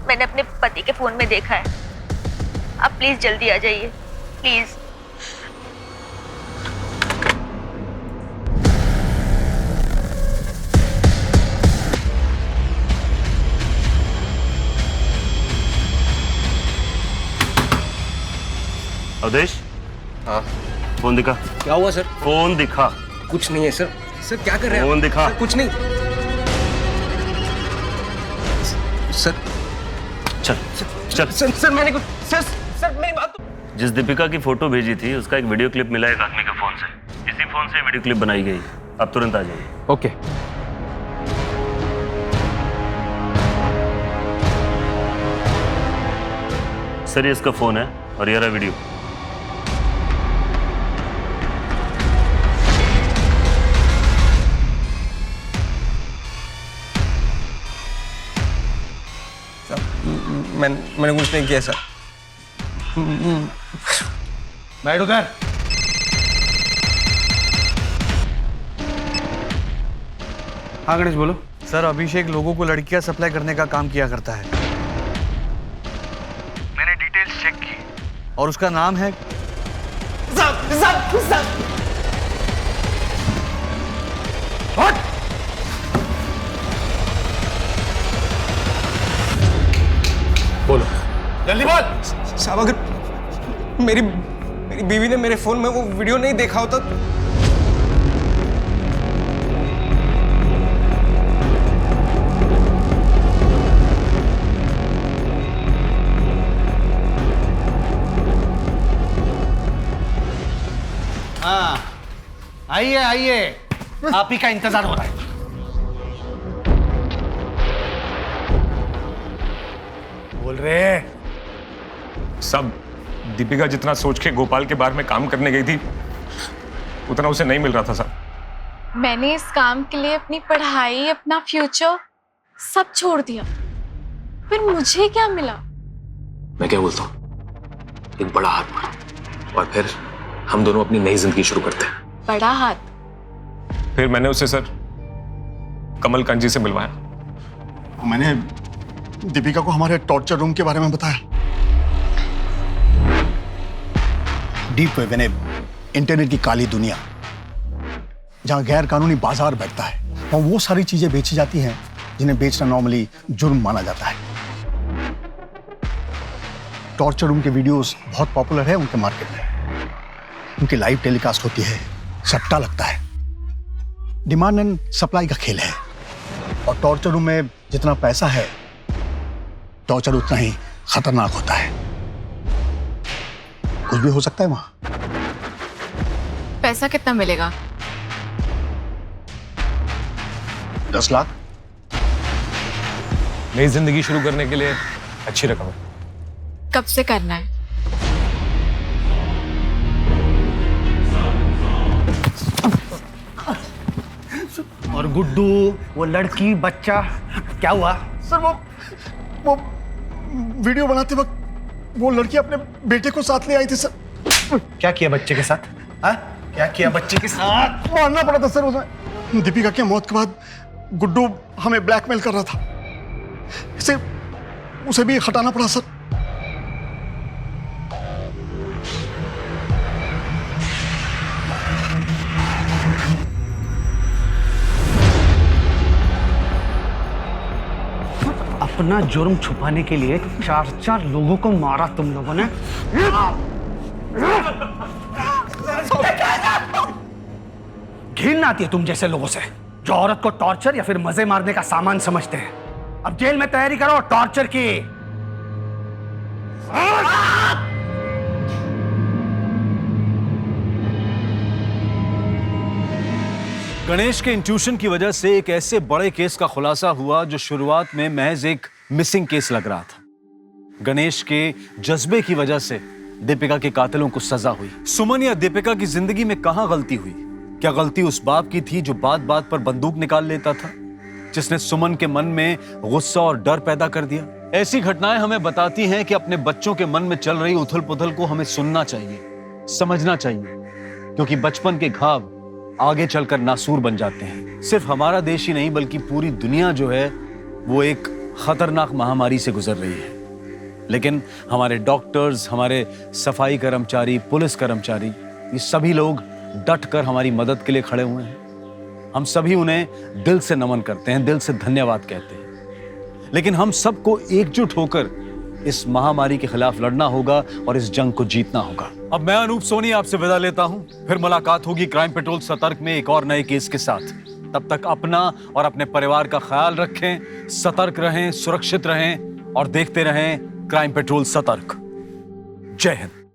मैंने अपने पति के फोन में देखा है। आप प्लीज जल्दी आ जाइए, प्लीज। अवधेश। हाँ। फोन दिखा। क्या हुआ सर? फोन दिखा। कुछ नहीं है सर। सर क्या कर रहे हैं? फोन दिखा। सर, कुछ नहीं। सर चल चल। सर मैंने कुछ सर मेरी बात तो। जिस दीपिका की फोटो भेजी थी उसका एक वीडियो क्लिप मिला एक आदमी के फोन से। इसी फोन से वीडियो क्लिप बनाई गई। आप तुरंत आ जाइए। ओके। सर ये इसका फोन है और ये रहा वीडियो। मैंने कुछ नहीं किया सर। बैठ उधर। हाँ गणेश बोलो। सर अभिषेक लोगों को लड़कियां सप्लाई करने का काम किया करता है। मैंने डिटेल्स चेक की और उसका नाम है बोलो जल्दी बोल। साहब अगर मेरी बीवी ने मेरे फोन में वो वीडियो नहीं देखा होता हाँ आइए आइए, आप ही का इंतजार हो रहा है। बोल रहे सब दीपिका जितना सोच के गोपाल के बारे में काम करने गई थी उतना उसे नहीं मिल रहा था साहब। मैंने इस काम के लिए अपनी पढ़ाई, अपना फ्यूचर सब छोड़ दिया, फिर मुझे क्या मिला? मैं क्या बोलता हूँ, एक बड़ा हाथ मारो और फिर हम दोनों अपनी नई जिंदगी शुरू करते हैं। बड़ा हाथ? फिर मैंने उसे सर कमल कांजी से मिलवाया। मैंने दीपिका को हमारे टॉर्चर रूम के बारे में बताया। डीप वेब यानी इंटरनेट की काली दुनिया, जहां गैर कानूनी बाजार बैठता है और वो सारी चीजें बेची जाती हैं जिन्हें बेचना नॉर्मली जुर्म माना जाता है। टॉर्चर रूम के वीडियोस बहुत पॉपुलर है उनके मार्केट में। उनकी लाइव टेलीकास्ट होती है, सट्टा लगता है, डिमांड एंड सप्लाई का खेल है। और टॉर्चर रूम में जितना पैसा है, टॉर्चर उतना ही खतरनाक होता है। कुछ भी हो सकता है वहां। पैसा कितना मिलेगा? 10 लाख। नई जिंदगी शुरू करने के लिए अच्छी रकम है। कब से करना है? और गुड्डू, वो लड़की, बच्चा क्या हुआ? सर वो वीडियो बनाते वक्त वो लड़की अपने बेटे को साथ ले आई थी सर। क्या किया बच्चे के साथ? हाँ? क्या किया बच्चे के साथ? मारना पड़ा था सर उसे। दीपिका की मौत के बाद गुड्डू हमें ब्लैकमेल कर रहा था, इसे उसे भी हटाना पड़ा सर। अपना जुर्म छुपाने के लिए 4 लोगों को मारा तुम लोगों ने। घिन आती है तुम जैसे लोगों से जो औरत को टॉर्चर या फिर मजे मारने का सामान समझते हैं। अब जेल में तैयारी करो टॉर्चर की। गणेश के इंट्यूशन की वजह से एक ऐसे बड़े केस का खुलासा हुआ जो शुरुआत में महज एक मिसिंग केस लग रहा था। गणेश के जज्बे की वजह से दीपिका के कातिलों को सजा हुई। सुमन या दीपिका की जिंदगी में कहां गलती हुई? क्या गलती उस बाप की थी जो बात बात पर बंदूक निकाल लेता था, जिसने सुमन के मन में गुस्सा और डर पैदा कर दिया? ऐसी घटनाएं हमें बताती हैं कि अपने बच्चों के मन में चल रही उथल पुथल को हमें सुनना चाहिए, समझना चाहिए, क्योंकि बचपन के घाव आगे चलकर नासूर बन जाते हैं। सिर्फ हमारा देश ही नहीं बल्कि पूरी दुनिया जो है वो एक खतरनाक महामारी से गुजर रही है, लेकिन हमारे डॉक्टर्स, हमारे सफाई कर्मचारी, पुलिस कर्मचारी, ये सभी लोग डट कर हमारी मदद के लिए खड़े हुए हैं। हम सभी उन्हें दिल से नमन करते हैं, दिल से धन्यवाद कहते हैं। लेकिन हम सबको एकजुट होकर इस महामारी के खिलाफ लड़ना होगा और इस जंग को जीतना होगा। अब मैं अनूप सोनी आपसे विदा लेता हूं। फिर मुलाकात होगी क्राइम पेट्रोल सतर्क में एक और नए केस के साथ। तब तक अपना और अपने परिवार का ख्याल रखें, सतर्क रहें, सुरक्षित रहें और देखते रहें क्राइम पेट्रोल सतर्क। जय हिंद।